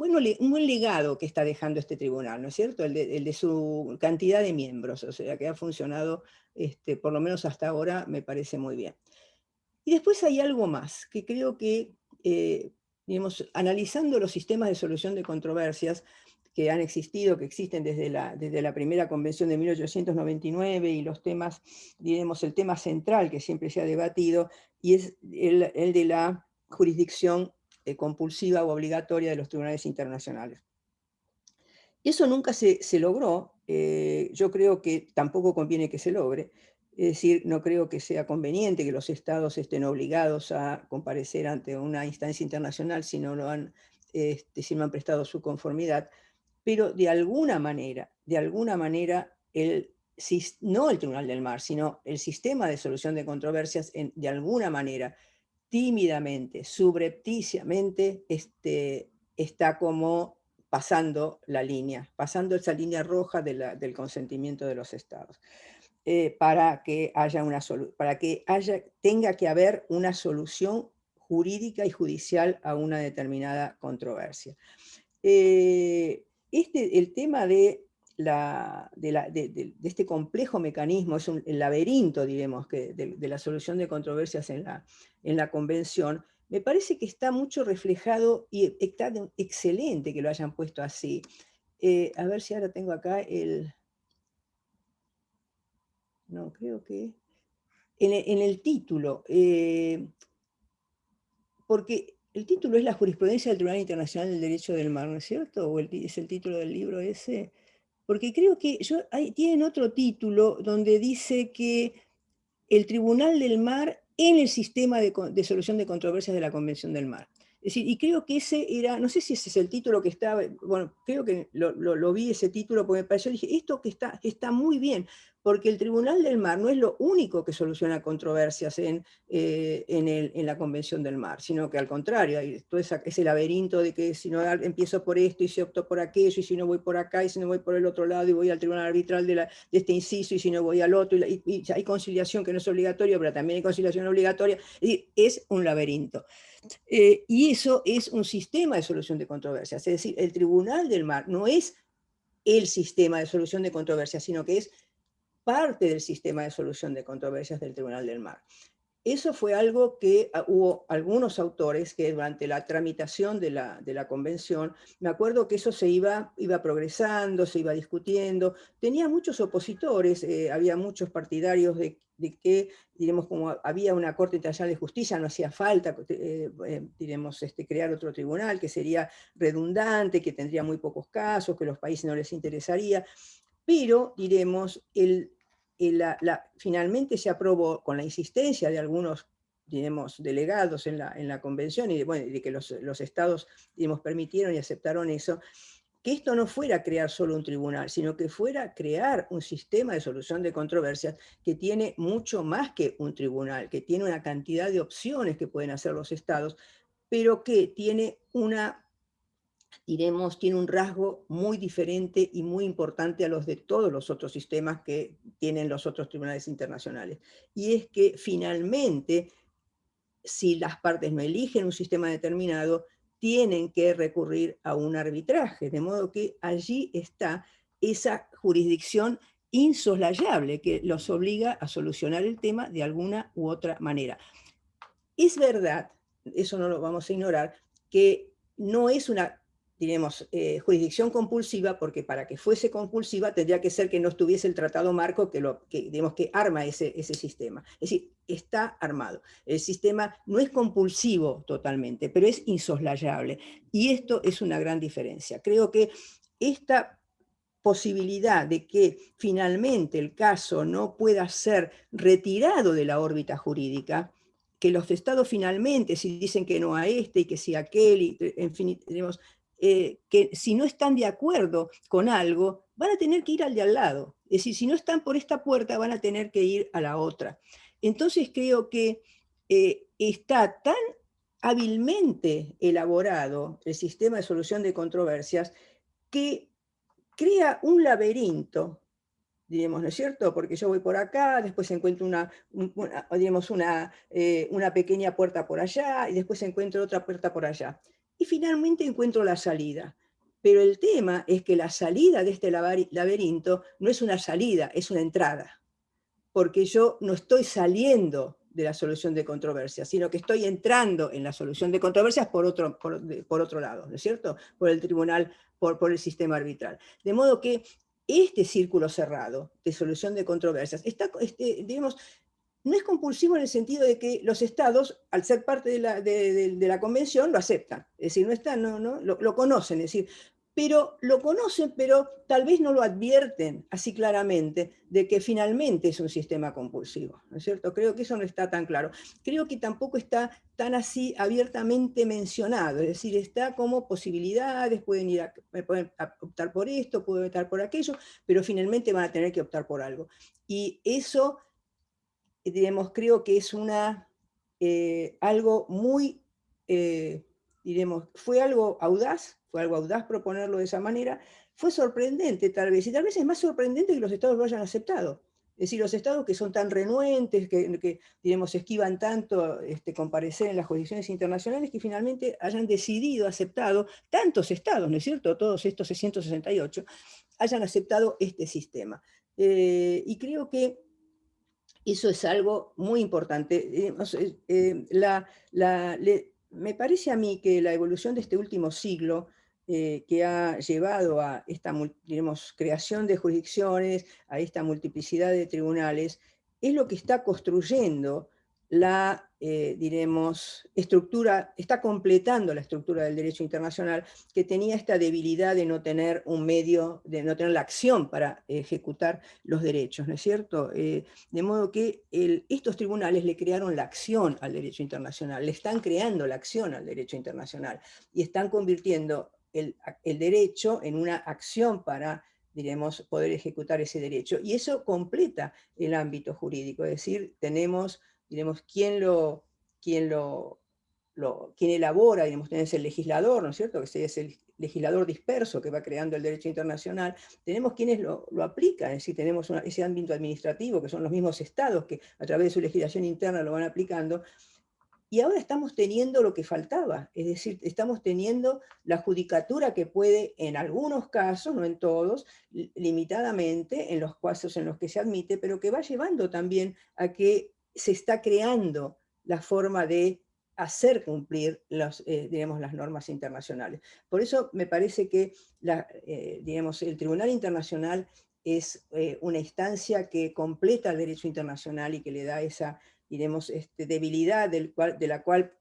buen legado que está dejando este tribunal, ¿no es cierto? El de su cantidad de miembros, o sea, que ha funcionado, por lo menos hasta ahora, me parece muy bien. Y después hay algo más, que creo que, digamos, analizando los sistemas de solución de controversias que han existido, que existen desde la primera convención de 1899, y los temas, diremos, el tema central que siempre se ha debatido, y es el de la jurisdicción compulsiva o obligatoria de los tribunales internacionales. Eso nunca se logró, yo creo que tampoco conviene que se logre, es decir, no creo que sea conveniente que los estados estén obligados a comparecer ante una instancia internacional si no si no han prestado su conformidad, pero de alguna manera, no el Tribunal del Mar, sino el sistema de solución de controversias, de alguna manera, tímidamente, subrepticiamente, está como pasando pasando esa línea roja del consentimiento de los estados, para que tenga que haber una solución jurídica y judicial a una determinada controversia. El tema de este complejo mecanismo, es el laberinto, diremos, de la solución de controversias en la Convención, me parece que está mucho reflejado, y está excelente que lo hayan puesto así. A ver si ahora tengo acá no, creo que... En el título, porque el título es La jurisprudencia del Tribunal Internacional del Derecho del Mar, ¿no es cierto? ¿O es el título del libro ese? Porque creo que tienen otro título donde dice que el Tribunal del Mar en el sistema de solución de controversias de la Convención del Mar. Es decir, y creo que ese era, no sé si ese es el título que estaba, bueno, creo que lo vi ese título porque me pareció, dije, esto que está muy bien, porque el Tribunal del Mar no es lo único que soluciona controversias en la Convención del Mar, sino que al contrario, hay todo ese laberinto de que si no empiezo por esto y si opto por aquello, y si no voy por acá, y si no voy por el otro lado, y voy al Tribunal Arbitral de este inciso, y si no voy al otro, y hay conciliación que no es obligatoria, pero también hay conciliación obligatoria, es decir, es un laberinto. Y eso es un sistema de solución de controversias, es decir, el Tribunal del Mar no es el sistema de solución de controversias, sino que es parte del sistema de solución de controversias del Tribunal del Mar. Eso fue algo que hubo algunos autores que durante la tramitación de la convención, me acuerdo que eso se iba progresando, se iba discutiendo, tenía muchos opositores, había muchos partidarios de que, diremos, como había una Corte Internacional de Justicia, no hacía falta, diremos, crear otro tribunal, que sería redundante, que tendría muy pocos casos, que a los países no les interesaría, pero, diremos, finalmente se aprobó con la insistencia de algunos, diremos, delegados en la convención, y de que los estados, digamos, permitieron y aceptaron eso, que esto no fuera crear solo un tribunal, sino que fuera crear un sistema de solución de controversias que tiene mucho más que un tribunal, que tiene una cantidad de opciones que pueden hacer los estados, pero que tiene tiene un rasgo muy diferente y muy importante a los de todos los otros sistemas que tienen los otros tribunales internacionales. Y es que finalmente, si las partes no eligen un sistema determinado, tienen que recurrir a un arbitraje, de modo que allí está esa jurisdicción insoslayable que los obliga a solucionar el tema de alguna u otra manera. Es verdad, eso no lo vamos a ignorar, que no es una, diremos, jurisdicción compulsiva, porque para que fuese compulsiva tendría que ser que no estuviese el tratado marco digamos, que arma ese sistema. Es decir, está armado. El sistema no es compulsivo totalmente, pero es insoslayable. Y esto es una gran diferencia. Creo que esta posibilidad de que finalmente el caso no pueda ser retirado de la órbita jurídica, que los estados finalmente, si dicen que no a este y que sí a aquel, y en fin, tenemos, que si no están de acuerdo con algo, van a tener que ir al de al lado. Es decir, si no están por esta puerta, van a tener que ir a la otra. Entonces creo que está tan hábilmente elaborado el sistema de solución de controversias que crea un laberinto, diremos, ¿no es cierto? Porque yo voy por acá, después encuentro digamos una pequeña puerta por allá, y después encuentro otra puerta por allá. Y finalmente encuentro la salida. Pero el tema es que la salida de este laberinto no es una salida, es una entrada. Porque yo no estoy saliendo de la solución de controversias, sino que estoy entrando en la solución de controversias por otro lado, ¿no es cierto? Por el tribunal, por el sistema arbitral. De modo que este círculo cerrado de solución de controversias digamos, no es compulsivo en el sentido de que los estados, al ser parte de la convención, lo aceptan. Es decir, lo conocen, es decir, pero lo conocen, pero tal vez no lo advierten así claramente de que finalmente es un sistema compulsivo, ¿no es cierto? Creo que eso no está tan claro. Creo que tampoco está tan así abiertamente mencionado, es decir, está como posibilidades, pueden optar por esto, pueden optar por aquello, pero finalmente van a tener que optar por algo. Y eso, digamos, creo que es algo muy, diremos, fue algo audaz proponerlo de esa manera, fue sorprendente tal vez, y tal vez es más sorprendente que los estados lo hayan aceptado. Es decir, los estados que son tan renuentes, que diremos, esquivan tanto comparecer en las jurisdicciones internacionales, que finalmente hayan decidido, aceptado, tantos estados, ¿no es cierto?, todos estos 668, hayan aceptado este sistema. Y creo que eso es algo muy importante. Me parece a mí que la evolución de este último siglo, que ha llevado a esta, diremos, creación de jurisdicciones, a esta multiplicidad de tribunales, es lo que está construyendo la, diremos, estructura, está completando la estructura del derecho internacional, que tenía esta debilidad de no tener un medio, de no tener la acción para ejecutar los derechos, ¿no es cierto? De modo que estos tribunales le crearon la acción al derecho internacional, le están creando la acción al derecho internacional y están convirtiendo el derecho en una acción para, diremos, poder ejecutar ese derecho. Y eso completa el ámbito jurídico, es decir, tenemos, diremos, quién elabora, digamos, tenés el legislador, ¿no es cierto?, que es el legislador disperso que va creando el derecho internacional, tenemos quienes lo aplican, es decir, tenemos ese ámbito administrativo, que son los mismos estados que a través de su legislación interna lo van aplicando, y ahora estamos teniendo lo que faltaba, es decir, estamos teniendo la judicatura que puede, en algunos casos, no en todos, limitadamente, en los casos en los que se admite, pero que va llevando también a que se está creando la forma de hacer cumplir digamos, las normas internacionales. Por eso me parece que digamos, el Tribunal Internacional es una instancia que completa el derecho internacional y que le da esa, diremos, debilidad de la cual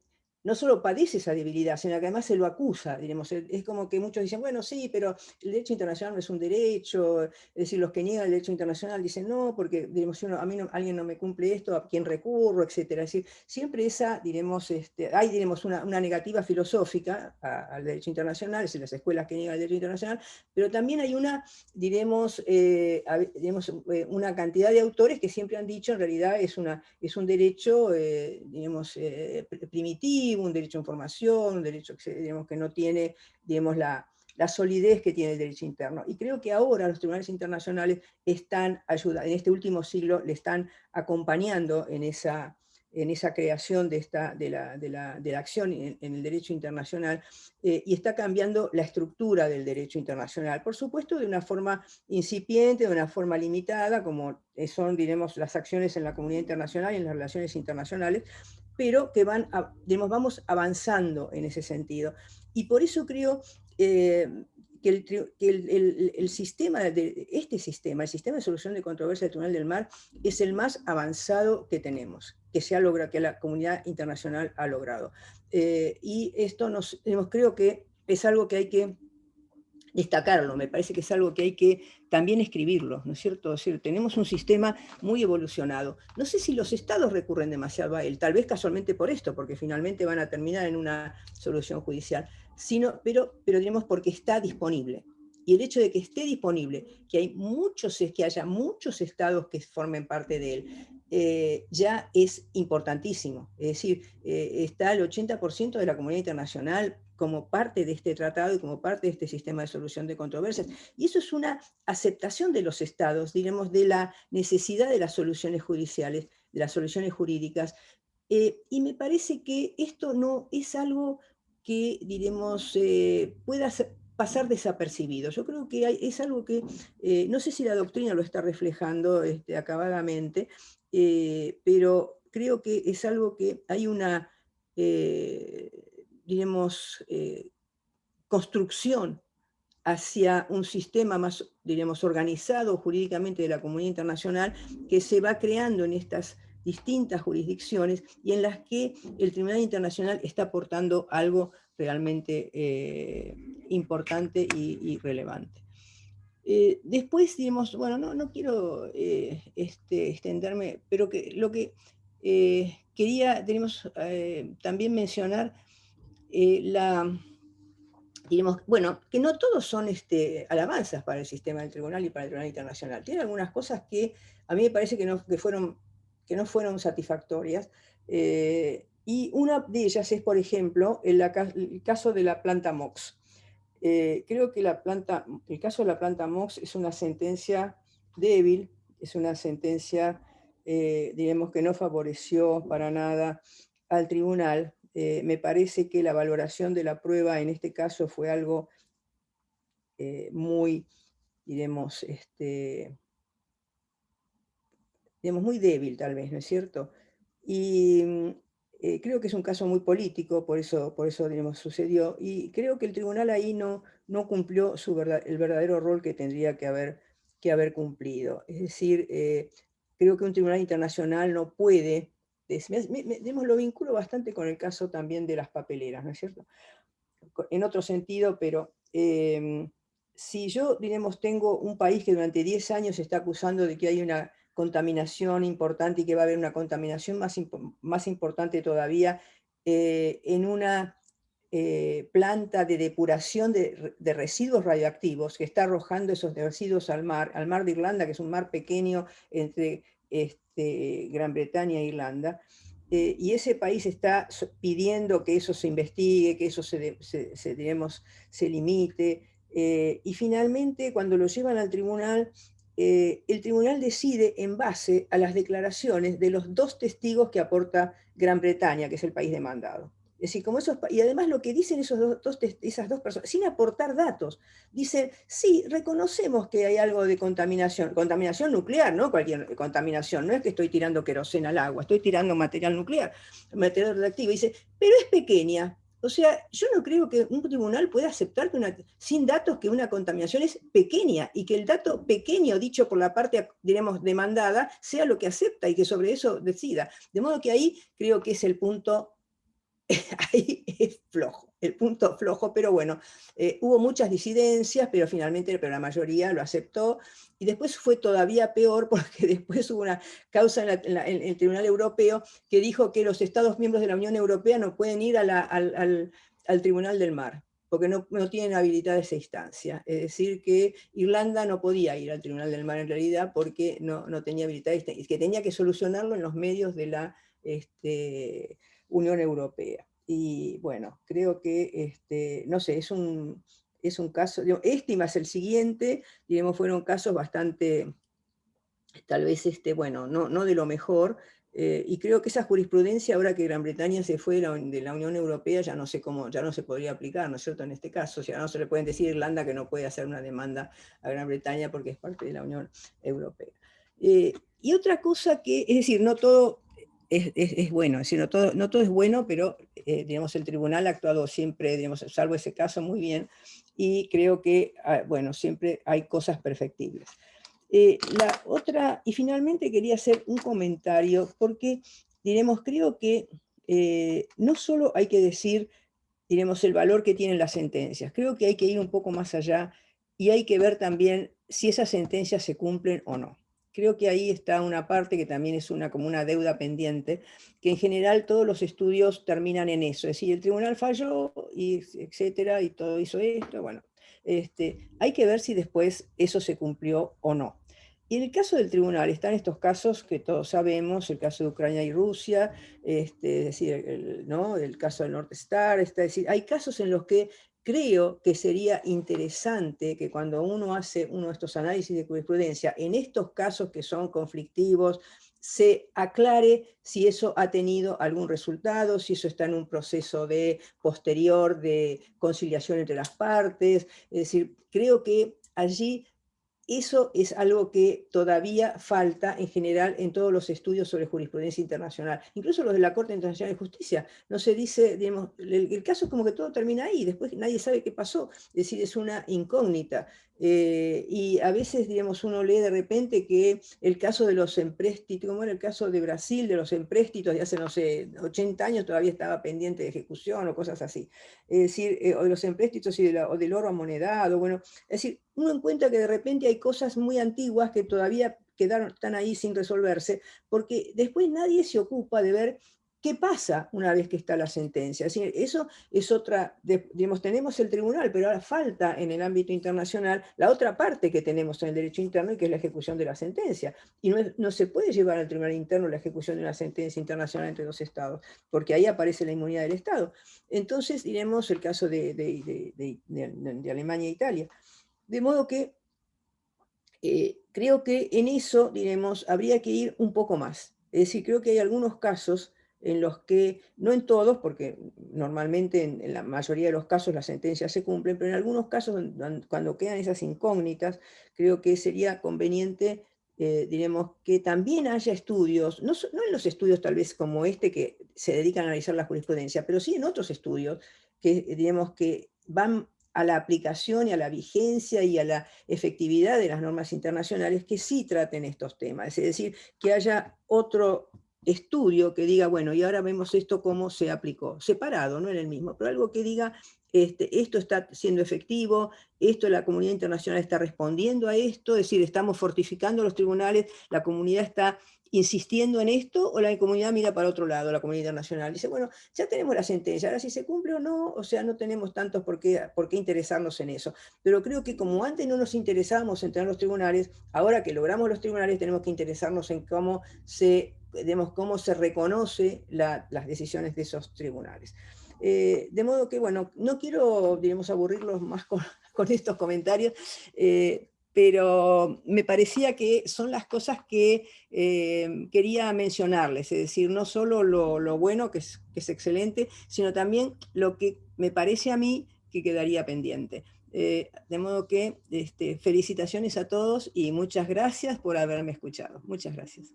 no solo padece esa debilidad, sino que además se lo acusa, diremos, es como que muchos dicen, bueno, sí, pero el derecho internacional no es un derecho, es decir, los que niegan el derecho internacional dicen, no, porque, diremos, si alguien no me cumple esto, ¿a quién recurro?, etcétera. Es decir, siempre esa, diremos, hay, diremos, una negativa filosófica al derecho internacional, es decir, las escuelas que niegan el derecho internacional, pero también hay una, diremos, una cantidad de autores que siempre han dicho, en realidad es un derecho, digamos, primitivo, un derecho a información, un derecho digamos, que no tiene, digamos, la solidez que tiene el derecho interno. Y creo que ahora los tribunales internacionales están ayudando, en este último siglo, le están acompañando en esa creación de la acción en el derecho internacional, y está cambiando la estructura del derecho internacional. Por supuesto, de una forma incipiente, de una forma limitada, como son, diremos, las acciones en la comunidad internacional y en las relaciones internacionales, pero que digamos, vamos avanzando en ese sentido. Y por eso creo que el sistema, el sistema de solución de controversia del Tribunal del Mar es el más avanzado que tenemos, que se ha logrado, que la comunidad internacional ha logrado. Y esto creo que es algo que hay que destacarlo, me parece que es algo que hay que también escribirlo, ¿no es cierto? Es decir, tenemos un sistema muy evolucionado. No sé si los estados recurren demasiado a él, tal vez casualmente por esto, porque finalmente van a terminar en una solución judicial, pero diremos porque está disponible. Y el hecho de que esté disponible, que haya muchos estados que formen parte de él, ya es importantísimo. Es decir, está el 80% de la comunidad internacional como parte de este tratado y como parte de este sistema de solución de controversias. Y eso es una aceptación de los estados, diremos, de la necesidad de las soluciones judiciales, de las soluciones jurídicas. Y me parece que esto no es algo que, diremos, pueda pasar desapercibido. Yo creo que es algo que, no sé si la doctrina lo está reflejando acabadamente, pero creo que es algo que hay una, diremos, construcción hacia un sistema más, diremos, organizado jurídicamente de la comunidad internacional que se va creando en estas distintas jurisdicciones y en las que el Tribunal Internacional está aportando algo realmente importante y relevante. Después, digamos, bueno, no quiero extenderme, pero que lo que quería, tenemos también mencionar diremos, bueno, que no todos son alabanzas para el sistema del tribunal y para el Tribunal Internacional. Tiene algunas cosas que a mí me parece que no fueron satisfactorias. Y una de ellas es, por ejemplo, el caso de la planta MOX. Creo que el caso de la planta MOX es una sentencia débil, es una sentencia, diremos, que no favoreció para nada al tribunal. Me parece que la valoración de la prueba en este caso fue algo muy, diremos, muy débil tal vez, ¿no es cierto? Y creo que es un caso muy político, por eso digamos, sucedió, y creo que el tribunal ahí no cumplió el verdadero rol que tendría que haber cumplido. Es decir, creo que un tribunal internacional no puede, digamos, lo vinculo bastante con el caso también de las papeleras, ¿no es cierto? En otro sentido, pero si yo, diremos, tengo un país que durante 10 años se está acusando de que hay una contaminación importante y que va a haber una contaminación más importante todavía en una planta de depuración de residuos radioactivos que está arrojando esos residuos al mar de Irlanda, que es un mar pequeño entre Gran Bretaña e Irlanda, y ese país está pidiendo que eso se investigue, que eso digamos, se limite, y finalmente cuando lo llevan al tribunal, el tribunal decide en base a las declaraciones de los 2 testigos que aporta Gran Bretaña, que es el país demandado. Es decir, y además lo que dicen esas dos personas, sin aportar datos, dicen, sí, reconocemos que hay algo de contaminación nuclear, no cualquier contaminación, no es que estoy tirando queroseno al agua, estoy tirando material nuclear, material radioactivo, dice, pero es pequeña. O sea, yo no creo que un tribunal pueda aceptar sin datos que una contaminación es pequeña y que el dato pequeño dicho por la parte, diremos, demandada sea lo que acepta y que sobre eso decida. De modo que ahí creo que es el punto, ahí es flojo, el punto flojo, pero bueno, hubo muchas disidencias, pero finalmente la mayoría lo aceptó, y después fue todavía peor porque después hubo una causa en el Tribunal Europeo que dijo que los Estados miembros de la Unión Europea no pueden ir al Tribunal del Mar, porque no tienen habilitada esa instancia. Es decir, que Irlanda no podía ir al Tribunal del Mar en realidad porque no tenía habilitada esta, y que tenía que solucionarlo en los medios de la Unión Europea. Y bueno, creo que, no sé, es un caso, digo, más el siguiente, digamos, fueron casos bastante, tal vez, bueno, no de lo mejor, y creo que esa jurisprudencia, ahora que Gran Bretaña se fue de la Unión Europea, ya no sé cómo, ya no se podría aplicar, ¿no es cierto?, en este caso. O sea, no se le pueden decir a Irlanda que no puede hacer una demanda a Gran Bretaña porque es parte de la Unión Europea. Y otra cosa que, es decir, no todo es bueno, es decir, no todo es bueno, pero digamos, el tribunal ha actuado siempre, digamos, salvo ese caso, muy bien, y creo que, bueno, siempre hay cosas perfectibles. La otra, y finalmente quería hacer un comentario, porque, diremos, creo que no solo hay que decir, diremos, el valor que tienen las sentencias, creo que hay que ir un poco más allá y hay que ver también si esas sentencias se cumplen o no. Creo que ahí está una parte que también es como una deuda pendiente, que en general todos los estudios terminan en eso, es decir, el tribunal falló, y etcétera, y todo hizo esto, bueno, hay que ver si después eso se cumplió o no. Y en el caso del tribunal están estos casos que todos sabemos, el caso de Ucrania y Rusia, es decir, ¿no? El caso del North Star, es decir, hay casos en los que creo que sería interesante que cuando uno hace uno de estos análisis de jurisprudencia, en estos casos que son conflictivos, se aclare si eso ha tenido algún resultado, si eso está en un proceso de posterior de conciliación entre las partes. Es decir, creo que allí eso es algo que todavía falta en general en todos los estudios sobre jurisprudencia internacional, incluso los de la Corte Internacional de Justicia. No se dice, digamos, el caso es como que todo termina ahí, después nadie sabe qué pasó, es decir, es una incógnita. Y a veces, digamos, uno lee de repente que el caso de los empréstitos, como era el caso de Brasil, de los empréstitos de hace, no sé, 80 años todavía estaba pendiente de ejecución o cosas así. Es decir, o de los empréstitos o del oro amonedado, bueno, es decir, uno encuentra que de repente hay cosas muy antiguas que todavía están ahí sin resolverse, porque después nadie se ocupa de ver qué pasa una vez que está la sentencia. Es decir, eso es otra, digamos, tenemos el tribunal, pero ahora falta en el ámbito internacional la otra parte que tenemos en el derecho interno y que es la ejecución de la sentencia. Y no se puede llevar al tribunal interno la ejecución de una sentencia internacional entre dos estados, porque ahí aparece la inmunidad del Estado. Entonces, diremos el caso de Alemania e Italia. De modo que creo que en eso, diremos, habría que ir un poco más. Es decir, creo que hay algunos casos en los que, no en todos, porque normalmente en la mayoría de los casos las sentencias se cumplen, pero en algunos casos cuando quedan esas incógnitas, creo que sería conveniente, diremos, que también haya estudios, no en los estudios tal vez como este que se dedican a analizar la jurisprudencia, pero sí en otros estudios que, digamos, que van a la aplicación y a la vigencia y a la efectividad de las normas internacionales que sí traten estos temas. Es decir, que haya otro estudio que diga, bueno, y ahora vemos esto cómo se aplicó, separado, no en el mismo, pero algo que diga, esto está siendo efectivo, esto la comunidad internacional está respondiendo a esto, es decir, estamos fortificando los tribunales, la comunidad está insistiendo en esto, o la comunidad mira para otro lado, la comunidad internacional, dice, bueno, ya tenemos la sentencia, ahora si se cumple o no, o sea, no tenemos tantos por qué interesarnos en eso. Pero creo que como antes no nos interesábamos en tener los tribunales, ahora que logramos los tribunales tenemos que interesarnos en cómo se reconoce las decisiones de esos tribunales. De modo que, bueno, no quiero, digamos, aburrirlos más con estos comentarios, pero me parecía que son las cosas que quería mencionarles, es decir, no solo lo bueno, que es excelente, sino también lo que me parece a mí que quedaría pendiente. De modo que felicitaciones a todos y muchas gracias por haberme escuchado. Muchas gracias.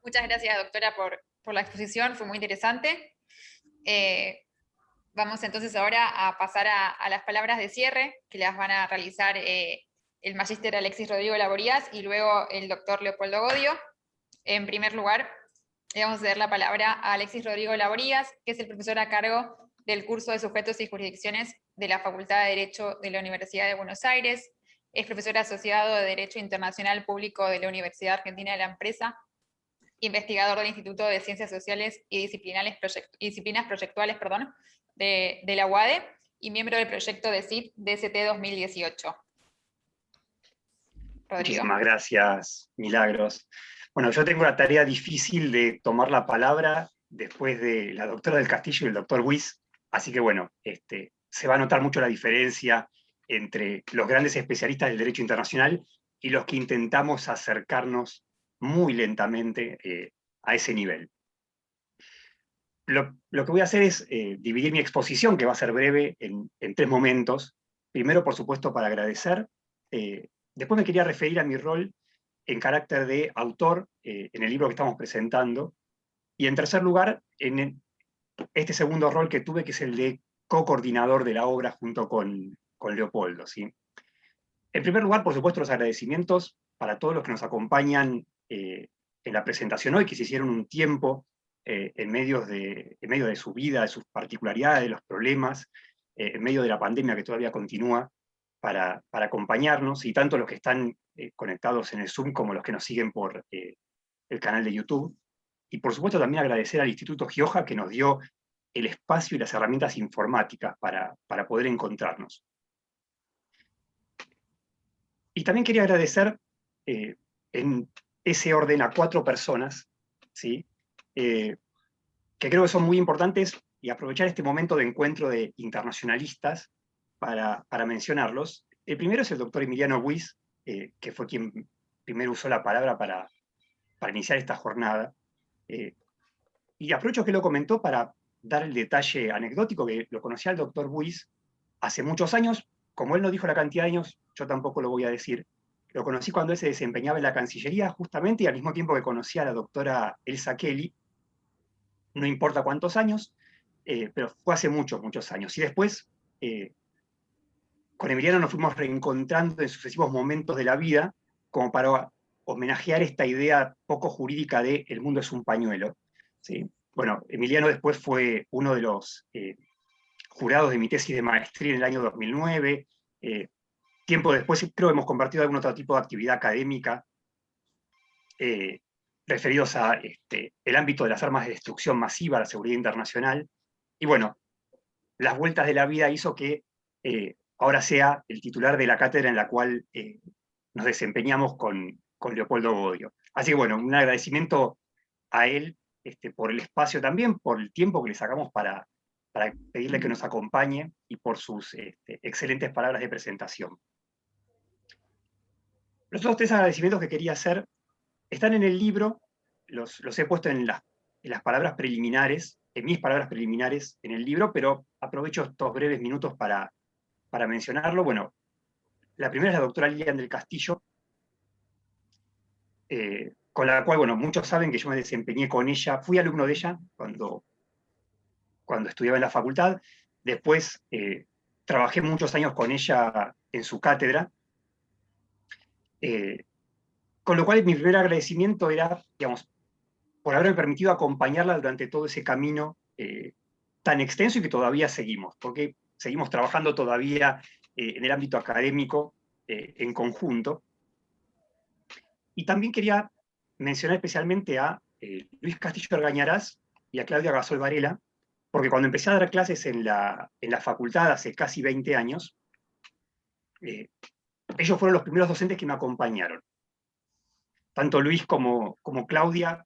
Muchas gracias, doctora, por la exposición, fue muy interesante. Vamos entonces ahora a pasar a las palabras de cierre, que las van a realizar el magíster Alexis Rodrigo Laborías y luego el doctor Leopoldo Godio. En primer lugar, le vamos a dar la palabra a Alexis Rodrigo Laborías, que es el profesor a cargo del curso de Sujetos y Jurisdicciones de la Facultad de Derecho de la Universidad de Buenos Aires. Es profesor asociado de Derecho Internacional Público de la Universidad Argentina de la Empresa, investigador del Instituto de Ciencias Sociales y Disciplinas Proyectuales de la UADE y miembro del proyecto de CIP DST 2018. Rodrigo. Muchísimas gracias, Milagros. Bueno, yo tengo la tarea difícil de tomar la palabra después de la doctora del Castillo y el doctor Wyss, así que bueno, se va a notar mucho la diferencia entre los grandes especialistas del derecho internacional y los que intentamos acercarnos muy lentamente a ese nivel. Lo que voy a hacer es dividir mi exposición, que va a ser breve, en 3 momentos. Primero, por supuesto, para agradecer. Después me quería referir a mi rol en carácter de autor en el libro que estamos presentando. Y en tercer lugar, en este segundo rol que tuve, que es el de co-coordinador de la obra junto con Leopoldo, ¿sí? En primer lugar, por supuesto, los agradecimientos para todos los que nos acompañan en la presentación hoy, que se hicieron un tiempo en medio de su vida, de sus particularidades, de los problemas, en medio de la pandemia que todavía continúa, para acompañarnos, y tanto los que están conectados en el Zoom como los que nos siguen por el canal de YouTube. Y por supuesto también agradecer al Instituto Gioja, que nos dio el espacio y las herramientas informáticas para poder encontrarnos. Y también quería agradecer en ese orden a 4 personas, ¿sí? Que creo que son muy importantes, y aprovechar este momento de encuentro de internacionalistas para mencionarlos. El primero es el doctor Emiliano Buis, que fue quien primero usó la palabra para iniciar esta jornada. Y aprovecho que lo comentó para dar el detalle anecdótico, que lo conocía al doctor Buis hace muchos años. Como él no dijo la cantidad de años, yo tampoco lo voy a decir. Lo conocí cuando él se desempeñaba en la Cancillería, justamente, y al mismo tiempo que conocí a la doctora Elsa Kelly, no importa cuántos años, pero fue hace muchos, muchos años. Y después, con Emiliano nos fuimos reencontrando en sucesivos momentos de la vida, como para homenajear esta idea poco jurídica de el mundo es un pañuelo, ¿sí? Bueno, Emiliano después fue uno de los jurados de mi tesis de maestría en el año 2009. Tiempo después creo que hemos compartido algún otro tipo de actividad académica referidos a el ámbito de las armas de destrucción masiva, la seguridad internacional. Y bueno, las vueltas de la vida hizo que ahora sea el titular de la cátedra en la cual nos desempeñamos con Leopoldo Bodio. Así que bueno, un agradecimiento a él por el espacio también, por el tiempo que le sacamos para pedirle que nos acompañe y por sus excelentes palabras de presentación. Los otros 3 agradecimientos que quería hacer están en el libro, los he puesto en las palabras preliminares, en mis palabras preliminares en el libro, pero aprovecho estos breves minutos para mencionarlo. Bueno, la primera es la doctora Lilian del Castillo, con la cual, bueno, muchos saben que yo me desempeñé con ella, fui alumno de ella cuando estudiaba en la facultad. Después trabajé muchos años con ella en su cátedra, con lo cual mi primer agradecimiento era, digamos, por haberme permitido acompañarla durante todo ese camino tan extenso y que todavía seguimos, porque seguimos trabajando todavía en el ámbito académico en conjunto. Y también quería mencionar especialmente a Luis Castillo Argañarás y a Claudia Gasol Varela, porque cuando empecé a dar clases en la facultad hace casi 20 años, ellos fueron los primeros docentes que me acompañaron. Tanto Luis como Claudia,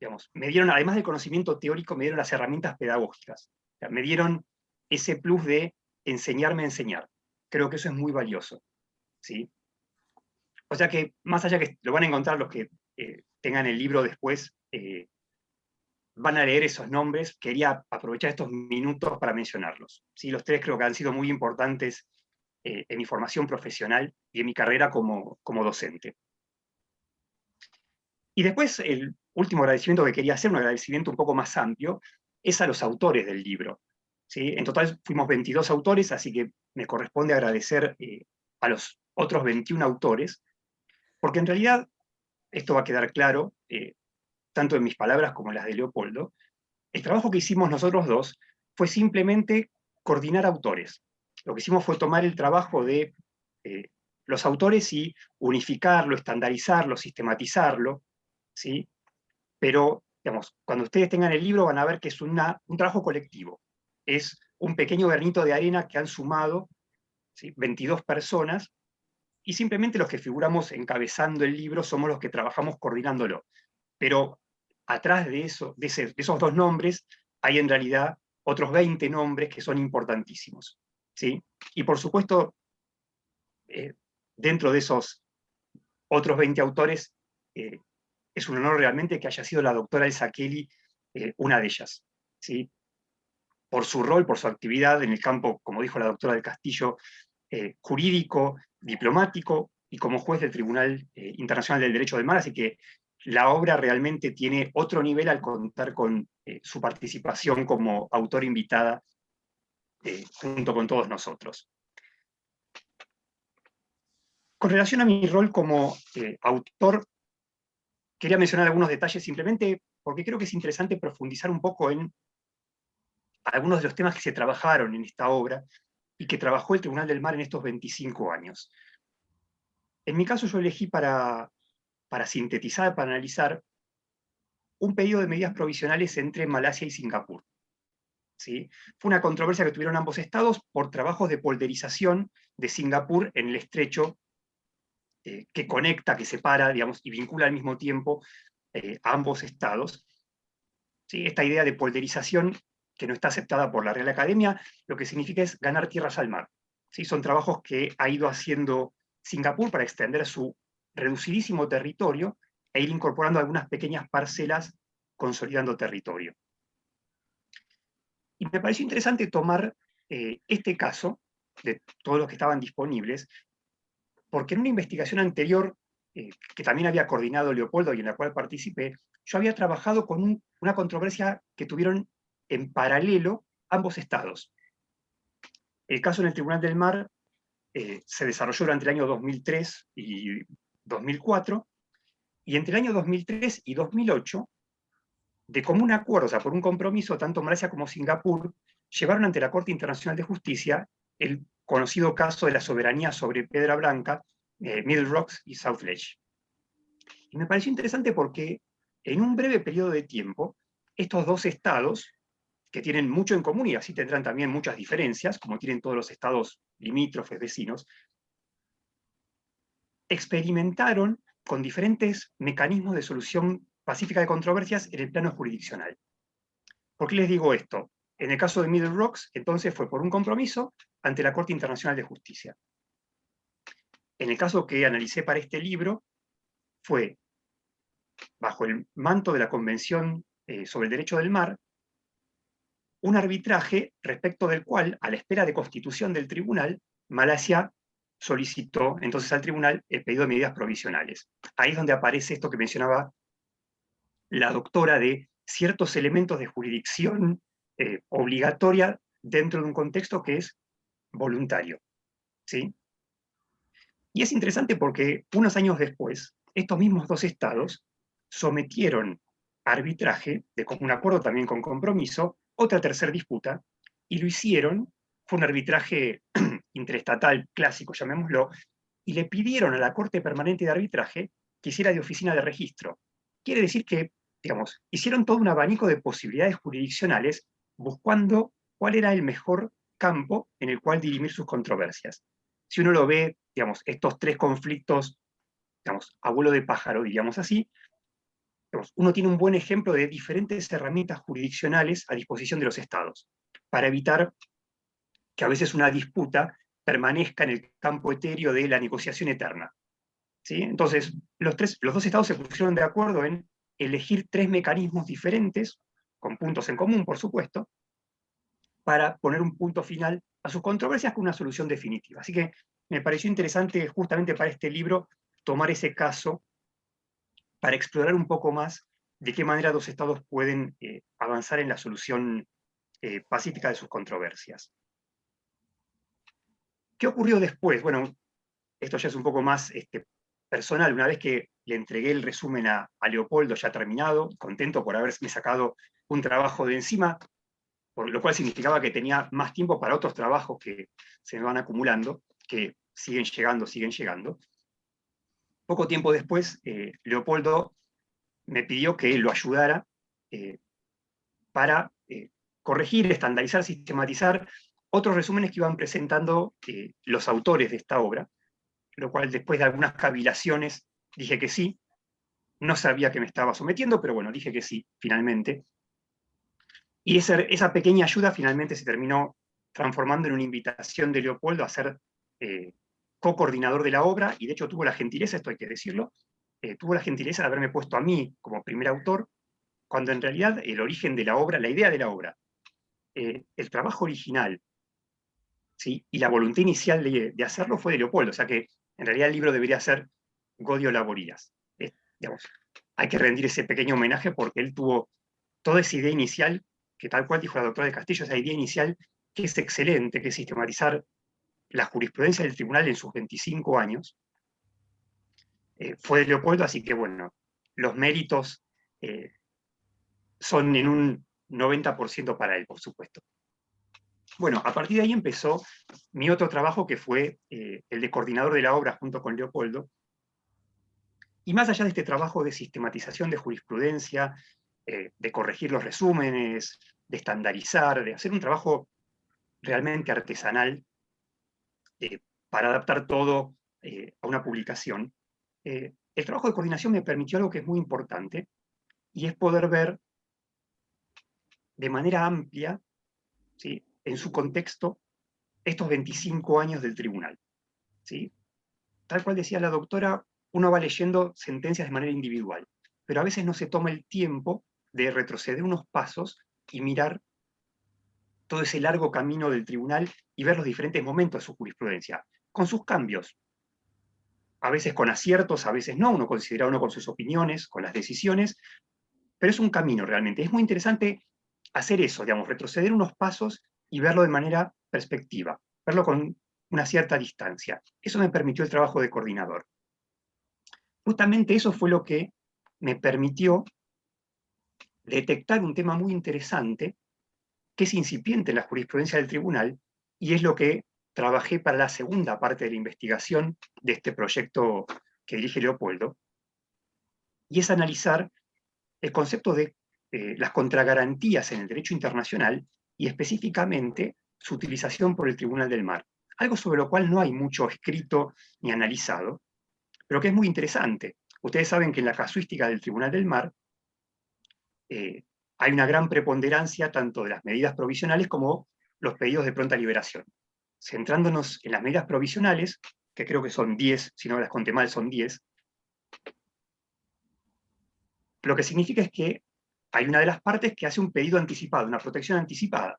digamos, me dieron, además del conocimiento teórico, me dieron las herramientas pedagógicas. O sea, me dieron ese plus de enseñarme a enseñar. Creo que eso es muy valioso, ¿sí? O sea que, más allá que lo van a encontrar los que tengan el libro después, van a leer esos nombres, quería aprovechar estos minutos para mencionarlos. ¿Sí? Los 3 creo que han sido muy importantes en mi formación profesional y en mi carrera como docente. Y después, el último agradecimiento que quería hacer, un agradecimiento un poco más amplio, es a los autores del libro. ¿Sí? En total fuimos 22 autores, así que me corresponde agradecer a los otros 21 autores, porque en realidad, esto va a quedar claro, tanto en mis palabras como en las de Leopoldo, el trabajo que hicimos nosotros dos fue simplemente coordinar autores. Lo que hicimos fue tomar el trabajo de los autores y unificarlo, estandarizarlo, sistematizarlo, ¿sí? Pero, digamos, cuando ustedes tengan el libro van a ver que es un trabajo colectivo. Es un pequeño granito de arena que han sumado, ¿sí? 22 personas, y simplemente los que figuramos encabezando el libro somos los que trabajamos coordinándolo. Pero atrás de esos 2 nombres hay en realidad otros 20 nombres que son importantísimos, ¿sí? Y por supuesto, dentro de esos otros 20 autores, es un honor realmente que haya sido la doctora Elsa Kelly una de ellas, ¿sí? Por su rol, por su actividad en el campo, como dijo la doctora del Castillo, jurídico, diplomático, y como juez del Tribunal Internacional del Derecho del Mar, así que la obra realmente tiene otro nivel al contar con su participación como autora invitada junto con todos nosotros. Con relación a mi rol como autor, quería mencionar algunos detalles simplemente porque creo que es interesante profundizar un poco en algunos de los temas que se trabajaron en esta obra y que trabajó el Tribunal del Mar en estos 25 años. En mi caso yo elegí para sintetizar, para analizar, un pedido de medidas provisionales entre Malasia y Singapur. ¿Sí? Fue una controversia que tuvieron ambos estados por trabajos de polderización de Singapur en el estrecho que conecta, que separa, digamos, y vincula al mismo tiempo a ambos estados. ¿Sí? Esta idea de polderización, que no está aceptada por la Real Academia, lo que significa es ganar tierras al mar. ¿Sí? Son trabajos que ha ido haciendo Singapur para extender su reducidísimo territorio e ir incorporando algunas pequeñas parcelas consolidando territorio. Y me pareció interesante tomar este caso, de todos los que estaban disponibles, porque en una investigación anterior, que también había coordinado Leopoldo y en la cual participé, yo había trabajado con una controversia que tuvieron en paralelo ambos estados. El caso en el Tribunal del Mar se desarrolló durante el año 2003 y 2004, y entre el año 2003 y 2008, de común acuerdo, o sea, por un compromiso, tanto Malasia como Singapur llevaron ante la Corte Internacional de Justicia el conocido caso de la soberanía sobre Piedra Blanca, Middle Rocks y South Ledge. Y me pareció interesante porque en un breve periodo de tiempo, estos dos estados, que tienen mucho en común y así tendrán también muchas diferencias, como tienen todos los estados limítrofes vecinos, experimentaron con diferentes mecanismos de solución pacífica de controversias en el plano jurisdiccional. ¿Por qué les digo esto? En el caso de Middle Rocks, entonces fue por un compromiso ante la Corte Internacional de Justicia. En el caso que analicé para este libro, fue bajo el manto de la Convención sobre el Derecho del Mar, un arbitraje respecto del cual, a la espera de constitución del tribunal, Malasia solicitó entonces al tribunal el pedido de medidas provisionales. Ahí es donde aparece esto que mencionaba la doctora de ciertos elementos de jurisdicción obligatoria dentro de un contexto que es voluntario. ¿Sí? Y es interesante porque unos años después, estos mismos dos estados sometieron a arbitraje, de común acuerdo también con compromiso, otra tercera disputa, y lo hicieron, fue un arbitraje interestatal clásico, llamémoslo, y le pidieron a la Corte Permanente de Arbitraje que hiciera de oficina de registro. Quiere decir que, digamos, hicieron todo un abanico de posibilidades jurisdiccionales buscando cuál era el mejor campo en el cual dirimir sus controversias. Si uno lo ve, digamos, estos tres conflictos, digamos, a vuelo de pájaro, diríamos así, digamos, uno tiene un buen ejemplo de diferentes herramientas jurisdiccionales a disposición de los estados, para evitar que a veces una disputa permanezca en el campo etéreo de la negociación eterna. ¿Sí? Entonces, los dos estados se pusieron de acuerdo en elegir tres mecanismos diferentes, con puntos en común, por supuesto, para poner un punto final a sus controversias con una solución definitiva. Así que me pareció interesante, justamente para este libro, tomar ese caso para explorar un poco más de qué manera dos estados pueden avanzar en la solución pacífica de sus controversias. ¿Qué ocurrió después? Bueno, esto ya es un poco más personal. Una vez que le entregué el resumen a Leopoldo ya terminado, contento por haberme sacado un trabajo de encima, por lo cual significaba que tenía más tiempo para otros trabajos que se me van acumulando, que siguen llegando. Poco tiempo después, Leopoldo me pidió que lo ayudara para corregir, estandarizar, sistematizar otros resúmenes que iban presentando los autores de esta obra, lo cual después de algunas cavilaciones dije que sí. No sabía que me estaba sometiendo, pero bueno, dije que sí, finalmente. Y esa pequeña ayuda finalmente se terminó transformando en una invitación de Leopoldo a ser co-coordinador de la obra, y de hecho tuvo la gentileza, esto hay que decirlo, tuvo la gentileza de haberme puesto a mí como primer autor, cuando en realidad el origen de la obra, la idea de la obra, el trabajo original, ¿sí? Y la voluntad inicial de hacerlo fue de Leopoldo, o sea que en realidad el libro debería ser Godio Laborías. Digamos, hay que rendir ese pequeño homenaje porque él tuvo toda esa idea inicial, que tal cual dijo la doctora de Castillo, esa idea inicial que es excelente, que es sistematizar la jurisprudencia del tribunal en sus 25 años, fue de Leopoldo, así que bueno, los méritos son en un 90% para él, por supuesto. Bueno, a partir de ahí empezó mi otro trabajo, que fue el de coordinador de la obra junto con Leopoldo. Y más allá de este trabajo de sistematización de jurisprudencia, de corregir los resúmenes, de estandarizar, de hacer un trabajo realmente artesanal para adaptar todo a una publicación, el trabajo de coordinación me permitió algo que es muy importante, y es poder ver de manera amplia, ¿sí?, en su contexto, estos 25 años del tribunal, ¿sí? Tal cual decía la doctora, uno va leyendo sentencias de manera individual, pero a veces no se toma el tiempo de retroceder unos pasos y mirar todo ese largo camino del tribunal y ver los diferentes momentos de su jurisprudencia, con sus cambios, a veces con aciertos, a veces no, uno considera uno con sus opiniones, con las decisiones, pero es un camino realmente. Es muy interesante hacer eso, digamos, retroceder unos pasos y verlo de manera perspectiva, verlo con una cierta distancia. Eso me permitió el trabajo de coordinador. Justamente eso fue lo que me permitió detectar un tema muy interesante, que es incipiente en la jurisprudencia del tribunal, y es lo que trabajé para la segunda parte de la investigación de este proyecto que dirige Leopoldo, y es analizar el concepto de las contragarantías en el derecho internacional y específicamente su utilización por el Tribunal del Mar. Algo sobre lo cual no hay mucho escrito ni analizado, pero que es muy interesante. Ustedes saben que en la casuística del Tribunal del Mar hay una gran preponderancia tanto de las medidas provisionales como los pedidos de pronta liberación. Centrándonos en las medidas provisionales, que creo que son 10, si no las conté mal son 10, lo que significa es que hay una de las partes que hace un pedido anticipado, una protección anticipada,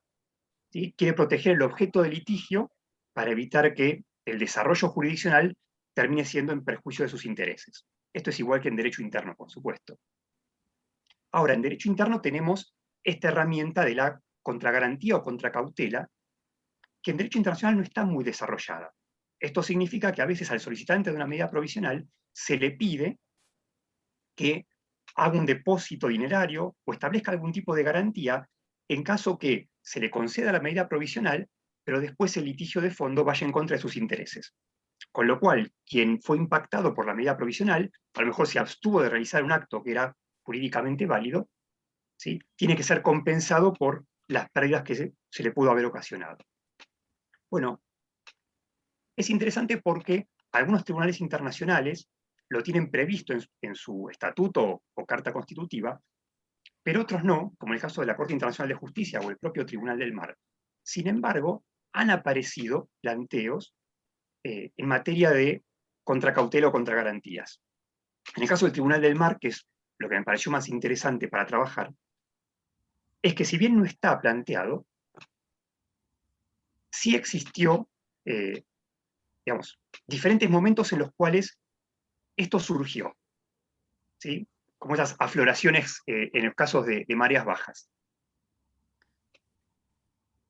¿sí? Quiere proteger el objeto de litigio para evitar que el desarrollo jurisdiccional termine siendo en perjuicio de sus intereses. Esto es igual que en derecho interno, por supuesto. Ahora, en derecho interno tenemos esta herramienta de la contragarantía o contracautela, que en derecho internacional no está muy desarrollada. Esto significa que a veces al solicitante de una medida provisional se le pide que haga un depósito dinerario o establezca algún tipo de garantía en caso que se le conceda la medida provisional, pero después el litigio de fondo vaya en contra de sus intereses. Con lo cual, quien fue impactado por la medida provisional, a lo mejor se abstuvo de realizar un acto que era jurídicamente válido, ¿sí?, tiene que ser compensado por las pérdidas que se le pudo haber ocasionado. Bueno, es interesante porque algunos tribunales internacionales lo tienen previsto en su estatuto o carta constitutiva, pero otros no, como el caso de la Corte Internacional de Justicia o el propio Tribunal del Mar. Sin embargo, han aparecido planteos en materia de contracautela o contragarantías. En el caso del Tribunal del Mar, que es lo que me pareció más interesante para trabajar, es que si bien no está planteado, sí existió, digamos, diferentes momentos en los cuales esto surgió, ¿sí?, como esas afloraciones en los casos de mareas bajas.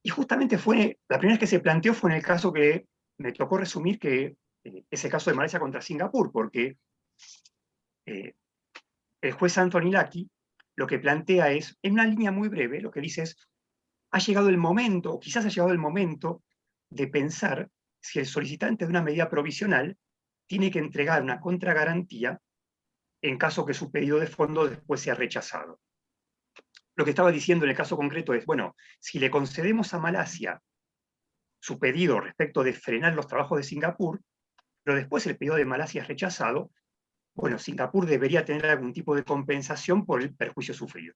Y justamente la primera vez que se planteó fue en el caso que me tocó resumir, que ese caso de Malasia contra Singapur, porque el juez Anthony Laki lo que plantea es, en una línea muy breve, lo que dice es, ha llegado el momento, o quizás ha llegado el momento, de pensar si el solicitante de una medida provisional tiene que entregar una contragarantía en caso que su pedido de fondo después sea rechazado. Lo que estaba diciendo en el caso concreto es, bueno, si le concedemos a Malasia su pedido respecto de frenar los trabajos de Singapur, pero después el pedido de Malasia es rechazado, bueno, Singapur debería tener algún tipo de compensación por el perjuicio sufrido.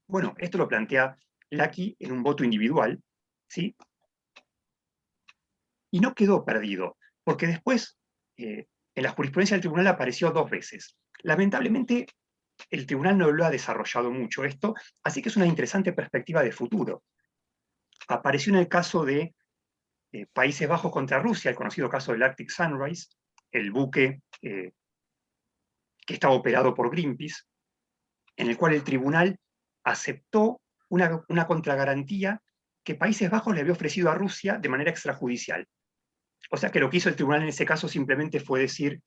Bueno, esto lo plantea Laki en un voto individual, ¿sí? Y no quedó perdido, porque después, en la jurisprudencia del tribunal apareció 2 veces. Lamentablemente, el tribunal no lo ha desarrollado mucho esto, así que es una interesante perspectiva de futuro. Apareció en el caso de Países Bajos contra Rusia, el conocido caso del Arctic Sunrise, el buque que estaba operado por Greenpeace, en el cual el tribunal aceptó una contragarantía que Países Bajos le había ofrecido a Rusia de manera extrajudicial. O sea que lo que hizo el tribunal en ese caso simplemente fue decir,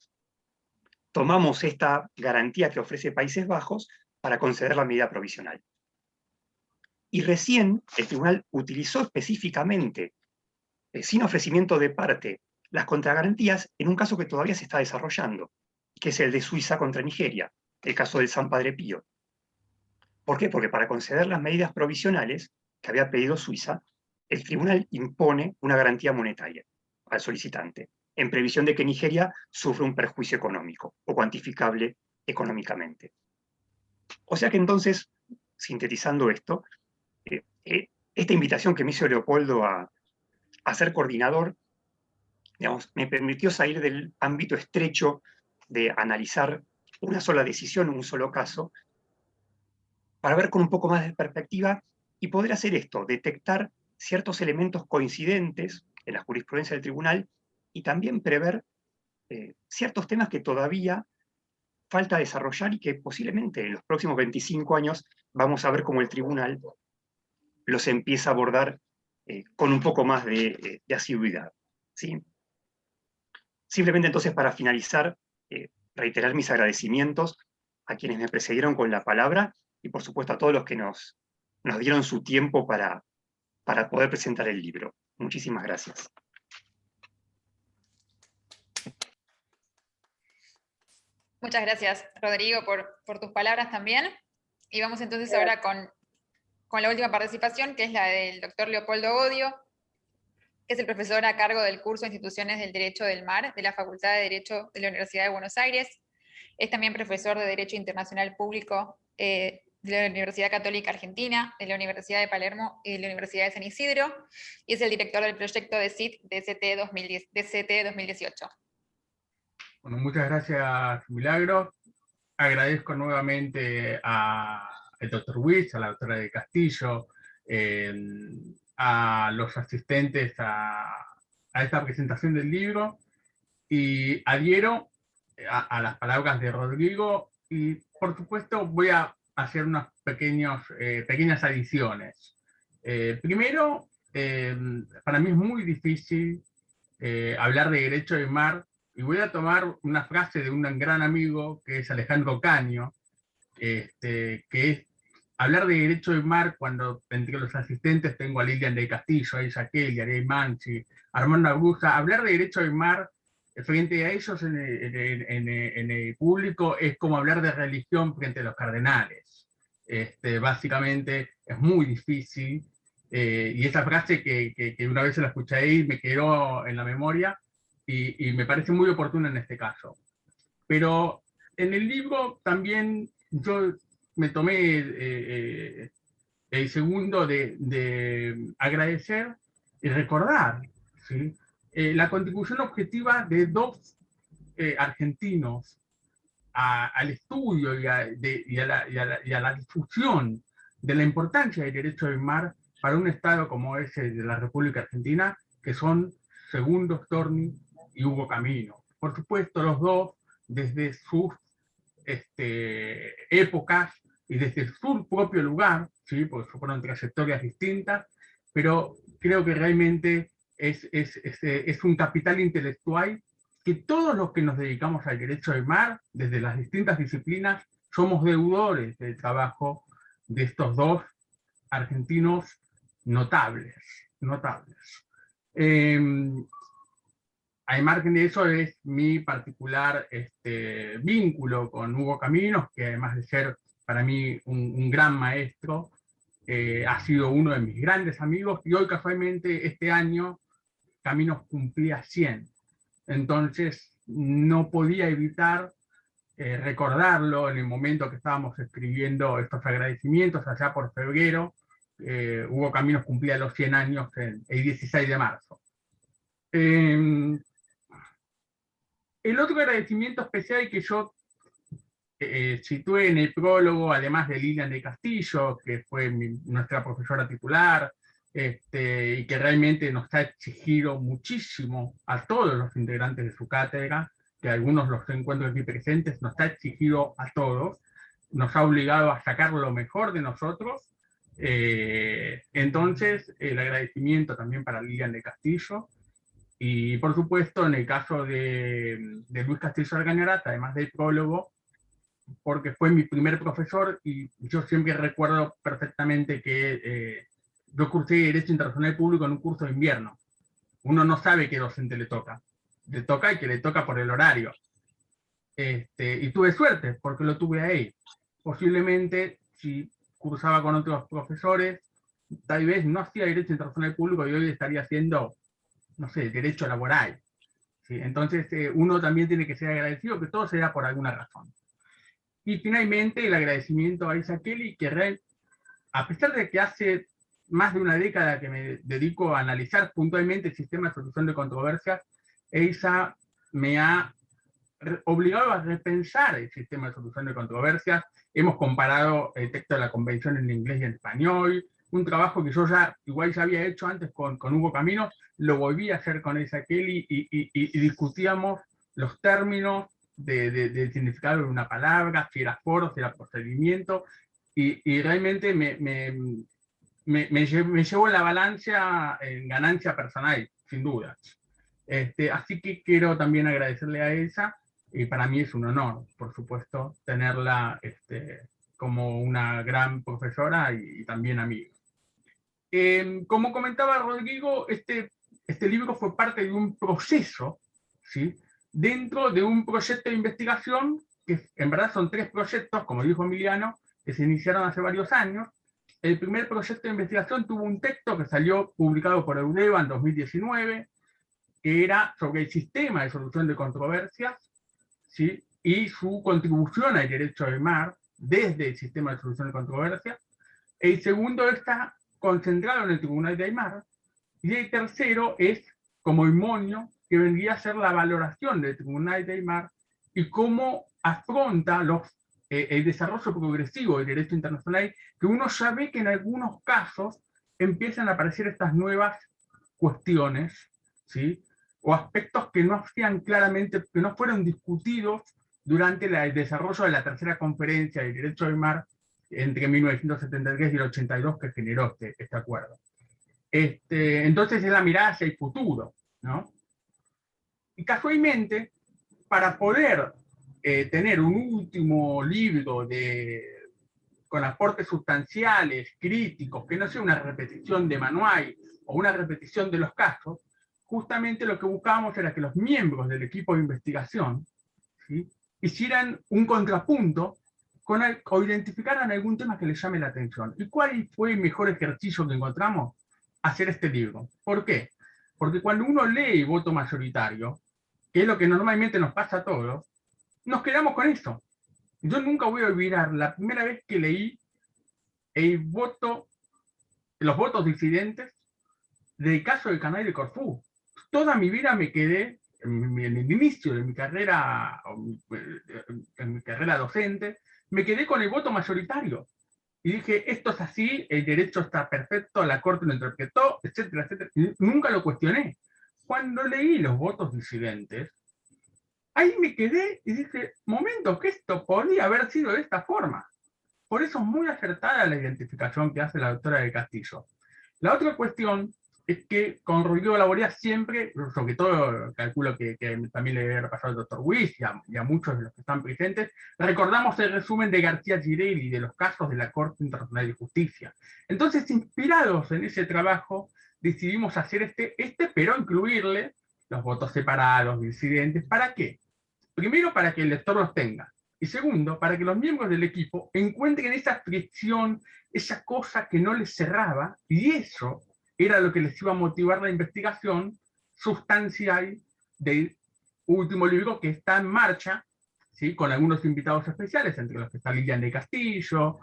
tomamos esta garantía que ofrece Países Bajos para conceder la medida provisional. Y recién el tribunal utilizó específicamente, sin ofrecimiento de parte, las contragarantías en un caso que todavía se está desarrollando, que es el de Suiza contra Nigeria, el caso del San Padre Pío. ¿Por qué? Porque para conceder las medidas provisionales que había pedido Suiza, el tribunal impone una garantía monetaria al solicitante. en previsión de que Nigeria sufra un perjuicio económico o cuantificable económicamente. O sea que entonces, sintetizando esto, esta invitación que me hizo Leopoldo a ser coordinador, digamos, me permitió salir del ámbito estrecho de analizar una sola decisión, un solo caso, para ver con un poco más de perspectiva y poder hacer esto, detectar ciertos elementos coincidentes en la jurisprudencia del tribunal y también prever ciertos temas que todavía falta desarrollar y que posiblemente en los próximos 25 años vamos a ver cómo el tribunal los empieza a abordar con un poco más de asiduidad. ¿Sí? Simplemente entonces, para finalizar, reiterar mis agradecimientos a quienes me precedieron con la palabra y por supuesto a todos los que nos dieron su tiempo para poder presentar el libro. Muchísimas gracias. Muchas gracias, Rodrigo, por tus palabras también. Y vamos entonces ahora con la última participación, que es la del doctor Leopoldo Odio, que es el profesor a cargo del curso de Instituciones del Derecho del Mar de la Facultad de Derecho de la Universidad de Buenos Aires. Es también profesor de Derecho Internacional Público de la Universidad Católica Argentina, de la Universidad de Palermo y de la Universidad de San Isidro, y es el director del proyecto de CIT de CT 2018. Bueno, muchas gracias, Milagros. Agradezco nuevamente al doctor Wiss, a la doctora de Castillo, a los asistentes a esta presentación del libro, y adhiero a las palabras de Rodrigo, y por supuesto voy a hacer unas pequeñas adiciones. Primero, para mí es muy difícil hablar de derecho del mar, y voy a tomar una frase de un gran amigo que es Alejandro Caño, que es hablar de derecho del mar cuando entre los asistentes tengo a Lilian del Castillo, a Ella Kelly, a Ariel Manchi, a Armando Aguja. Hablar de derecho del mar frente a ellos en el público es como hablar de religión frente a los cardenales. Básicamente es muy difícil, y esa frase que una vez se la escuché ahí me quedó en la memoria, y me parece muy oportuna en este caso. Pero en el libro también yo me tomé el segundo de agradecer y recordar, ¿sí? La contribución objetiva de dos argentinos al estudio y a la difusión de la importancia del derecho del mar para un Estado como es el de la República Argentina, que son Segundo Storni y Hugo Camino. Por supuesto, los dos, desde sus épocas y desde su propio lugar, ¿sí? Porque fueron trayectorias distintas, pero creo que realmente es un capital intelectual que todos los que nos dedicamos al derecho del mar, desde las distintas disciplinas, somos deudores del trabajo de estos dos argentinos notables. Al margen de eso, es mi particular vínculo con Hugo Caminos, que además de ser para mí un gran maestro, ha sido uno de mis grandes amigos, y hoy casualmente este año Caminos cumplía 100. Entonces no podía evitar recordarlo en el momento que estábamos escribiendo estos agradecimientos allá por febrero. Hugo Caminos cumplía los 100 años el 16 de marzo. El otro agradecimiento especial que yo situé en el prólogo, además de Lilian del Castillo, que fue nuestra profesora titular, y que realmente nos ha exigido muchísimo a todos los integrantes de su cátedra, que algunos los encuentro aquí presentes, nos ha exigido a todos, nos ha obligado a sacar lo mejor de nosotros. Entonces, el agradecimiento también para Lilian del Castillo, y por supuesto en el caso de Luis Castillo Argañarás, además del prólogo, porque fue mi primer profesor, y yo siempre recuerdo perfectamente que yo cursé Derecho Internacional Público en un curso de invierno. Uno no sabe qué docente le toca y que le toca por el horario. Y tuve suerte, porque lo tuve ahí. Posiblemente, si cursaba con otros profesores, tal vez no hacía Derecho Internacional Público y hoy estaría haciendo, no sé, Derecho Laboral, ¿sí? Entonces, uno también tiene que ser agradecido, que todo se da por alguna razón. Y finalmente, el agradecimiento a Eiza Kelly, que a pesar de que hace más de una década que me dedico a analizar puntualmente el sistema de solución de controversias, Eiza me ha obligado a repensar el sistema de solución de controversias. Hemos comparado el texto de la convención en inglés y en español, un trabajo que yo igual ya había hecho antes con Hugo Camino, lo volví a hacer con Eiza Kelly y discutíamos los términos del significado de una palabra, si era foro, si era procedimiento, y realmente me llevo en la balanza en ganancia personal, sin duda. Así que quiero también agradecerle a Elsa, y para mí es un honor, por supuesto, tenerla como una gran profesora y también amiga. Como comentaba Rodrigo, este libro fue parte de un proceso, ¿sí? Dentro de un proyecto de investigación, que en verdad son 3 proyectos, como dijo Emiliano, que se iniciaron hace varios años. El primer proyecto de investigación tuvo un texto que salió publicado por Eudeva en 2019, que era sobre el sistema de solución de controversias, ¿sí? Y su contribución al derecho del mar desde el sistema de solución de controversias. El segundo está concentrado en el Tribunal de Aymar, y el tercero es como demonio, que vendría a ser la valoración del Tribunal de Aymar y cómo afronta el desarrollo progresivo del derecho internacional, que uno ya ve que en algunos casos empiezan a aparecer estas nuevas cuestiones, ¿sí? O aspectos que no hacían claramente, que no fueron discutidos durante el desarrollo de la tercera conferencia del derecho del mar entre 1973 y el 82 que generó este acuerdo. Entonces es la mirada hacia el futuro, ¿no? Y casualmente, para poder tener un último libro con aportes sustanciales, críticos, que no sea una repetición de manual o una repetición de los casos, justamente lo que buscábamos era que los miembros del equipo de investigación, ¿sí?, hicieran un contrapunto o identificaran algún tema que les llame la atención. ¿Y cuál fue el mejor ejercicio que encontramos? Hacer este libro. ¿Por qué? Porque cuando uno lee voto mayoritario, que es lo que normalmente nos pasa a todos, nos quedamos con eso. Yo nunca voy a olvidar la primera vez que leí los votos disidentes del caso del Canal de Corfú. Toda mi vida me quedé, en el inicio de mi carrera, en mi carrera docente, me quedé con el voto mayoritario. Y dije, esto es así, el derecho está perfecto, la Corte lo interpretó, etcétera, etcétera. Y nunca lo cuestioné. Cuando leí los votos disidentes, ahí me quedé y dije, momento, que esto podría haber sido de esta forma. Por eso es muy acertada la identificación que hace la doctora del Castillo. La otra cuestión es que con Rodrigo Laboría siempre, sobre todo calculo que también le debe repasar al doctor Wyss y a muchos de los que están presentes, recordamos el resumen de García Girelli de los casos de la Corte Internacional de Justicia. Entonces, inspirados en ese trabajo, decidimos hacer pero incluirle los votos separados, disidentes. ¿Para qué? Primero, para que el lector los tenga. Y segundo, para que los miembros del equipo encuentren esa fricción, esa cosa que no les cerraba, y eso era lo que les iba a motivar la investigación sustancial del último libro que está en marcha, ¿sí?, con algunos invitados especiales, entre los que está Lilian de Castillo,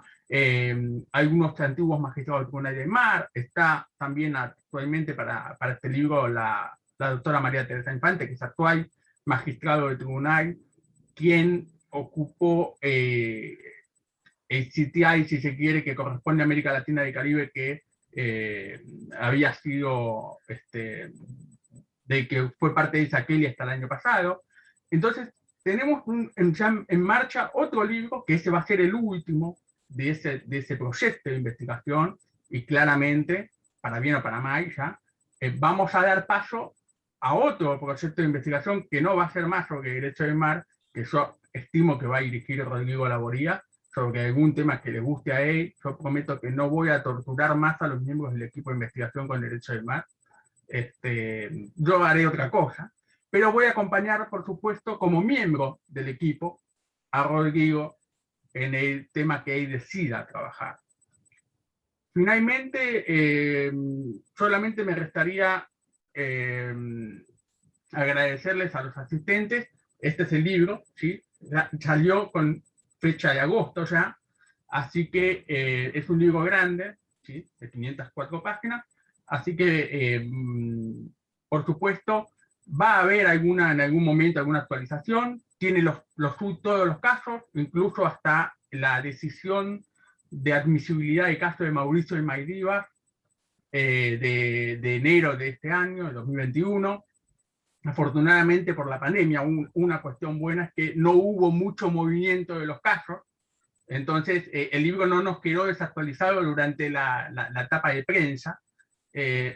algunos antiguos magistrados del Tribunal de Mar, está también actualmente para este libro la doctora María Teresa Infante, que es actual magistrado del tribunal, quien ocupó el CTI, si se quiere, que corresponde a América Latina y Caribe, que había sido, de que fue parte de Eiza Kelly hasta el año pasado. Entonces, tenemos ya en marcha otro libro, que ese va a ser el último de ese proyecto de investigación, y claramente, para bien o para mal, ya, vamos a dar paso a otro proyecto de investigación que no va a ser más sobre derecho del mar, que yo estimo que va a dirigir Rodrigo Laboría, sobre algún tema que le guste a él. Yo prometo que no voy a torturar más a los miembros del equipo de investigación con derecho del mar. Yo haré otra cosa, pero voy a acompañar, por supuesto, como miembro del equipo, a Rodrigo en el tema que él decida trabajar. Finalmente, solamente me restaría agradecerles a los asistentes. Este es el libro, ¿sí? Salió con fecha de agosto ya, así que es un libro grande, ¿sí? De 504 páginas, así que, por supuesto, va a haber en algún momento alguna actualización, tiene todos los casos, incluso hasta la decisión de admisibilidad del caso de Mauricio de Maidívar, de enero de este año, de 2021. Afortunadamente por la pandemia, una cuestión buena es que no hubo mucho movimiento de los casos, entonces el libro no nos quedó desactualizado durante la etapa de prensa,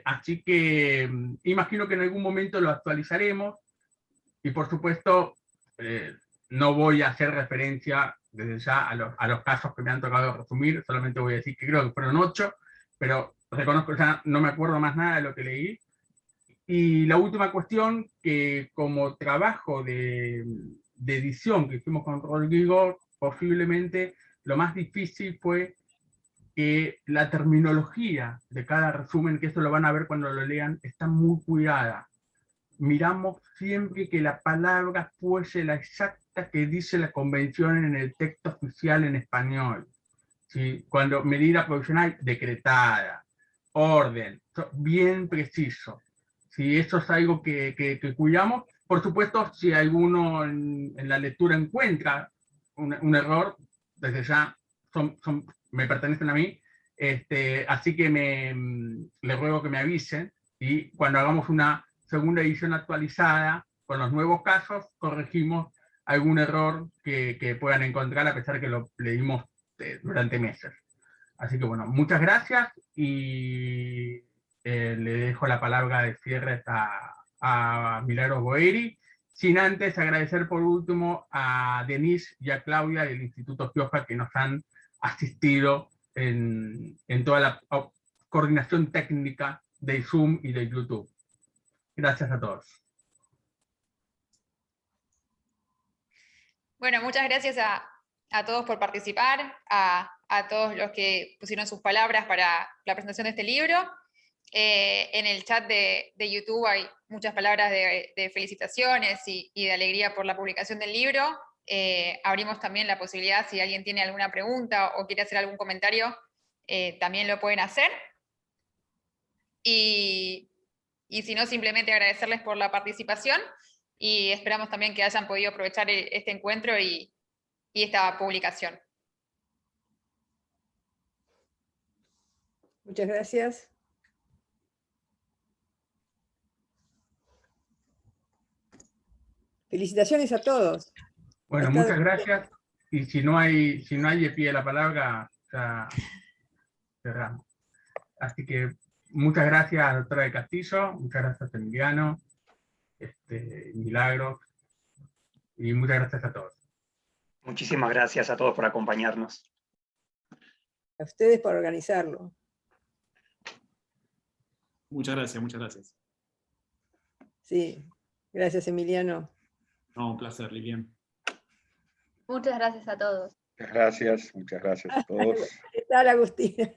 así que imagino que en algún momento lo actualizaremos, y por supuesto no voy a hacer referencia desde ya a los casos que me han tocado resumir, solamente voy a decir que creo que fueron 8, pero reconozco que ya no me acuerdo más nada de lo que leí. Y la última cuestión, que como trabajo de edición que hicimos con Rodrigo, posiblemente lo más difícil fue que la terminología de cada resumen, que eso lo van a ver cuando lo lean, está muy cuidada. Miramos siempre que la palabra fuese la exacta que dice la convención en el texto oficial en español. ¿Sí? Cuando medida provisional decretada, orden, bien preciso. Si eso es algo que cuidamos, por supuesto, si alguno en la lectura encuentra un error, desde ya me pertenecen a mí, así que les ruego que me avisen, y cuando hagamos una segunda edición actualizada con los nuevos casos, corregimos algún error que puedan encontrar, a pesar que lo leímos durante meses. Así que bueno, muchas gracias, y le dejo la palabra de cierre a Milagros Boeri, sin antes agradecer por último a Denise y a Claudia del Instituto Gioja, que nos han asistido en toda la coordinación técnica de Zoom y de YouTube. Gracias a todos. Bueno, muchas gracias a todos por participar, a todos los que pusieron sus palabras para la presentación de este libro. En el chat de YouTube hay muchas palabras de felicitaciones y de alegría por la publicación del libro. Abrimos también la posibilidad, si alguien tiene alguna pregunta o quiere hacer algún comentario, también lo pueden hacer. Y si no, simplemente agradecerles por la participación, y esperamos también que hayan podido aprovechar este encuentro y esta publicación. Muchas gracias. Felicitaciones a todos. Bueno, muchas gracias. Y si no hay de pie la palabra, ya cerramos. Así que muchas gracias, doctora de Castillo, muchas gracias, Emiliano, Milagros, y muchas gracias a todos. Muchísimas gracias a todos por acompañarnos. A ustedes por organizarlo. Muchas gracias, muchas gracias. Sí, gracias, Emiliano. No, un placer, Lilian. Muchas gracias a todos. Muchas gracias a todos. ¿Qué tal, Agustina?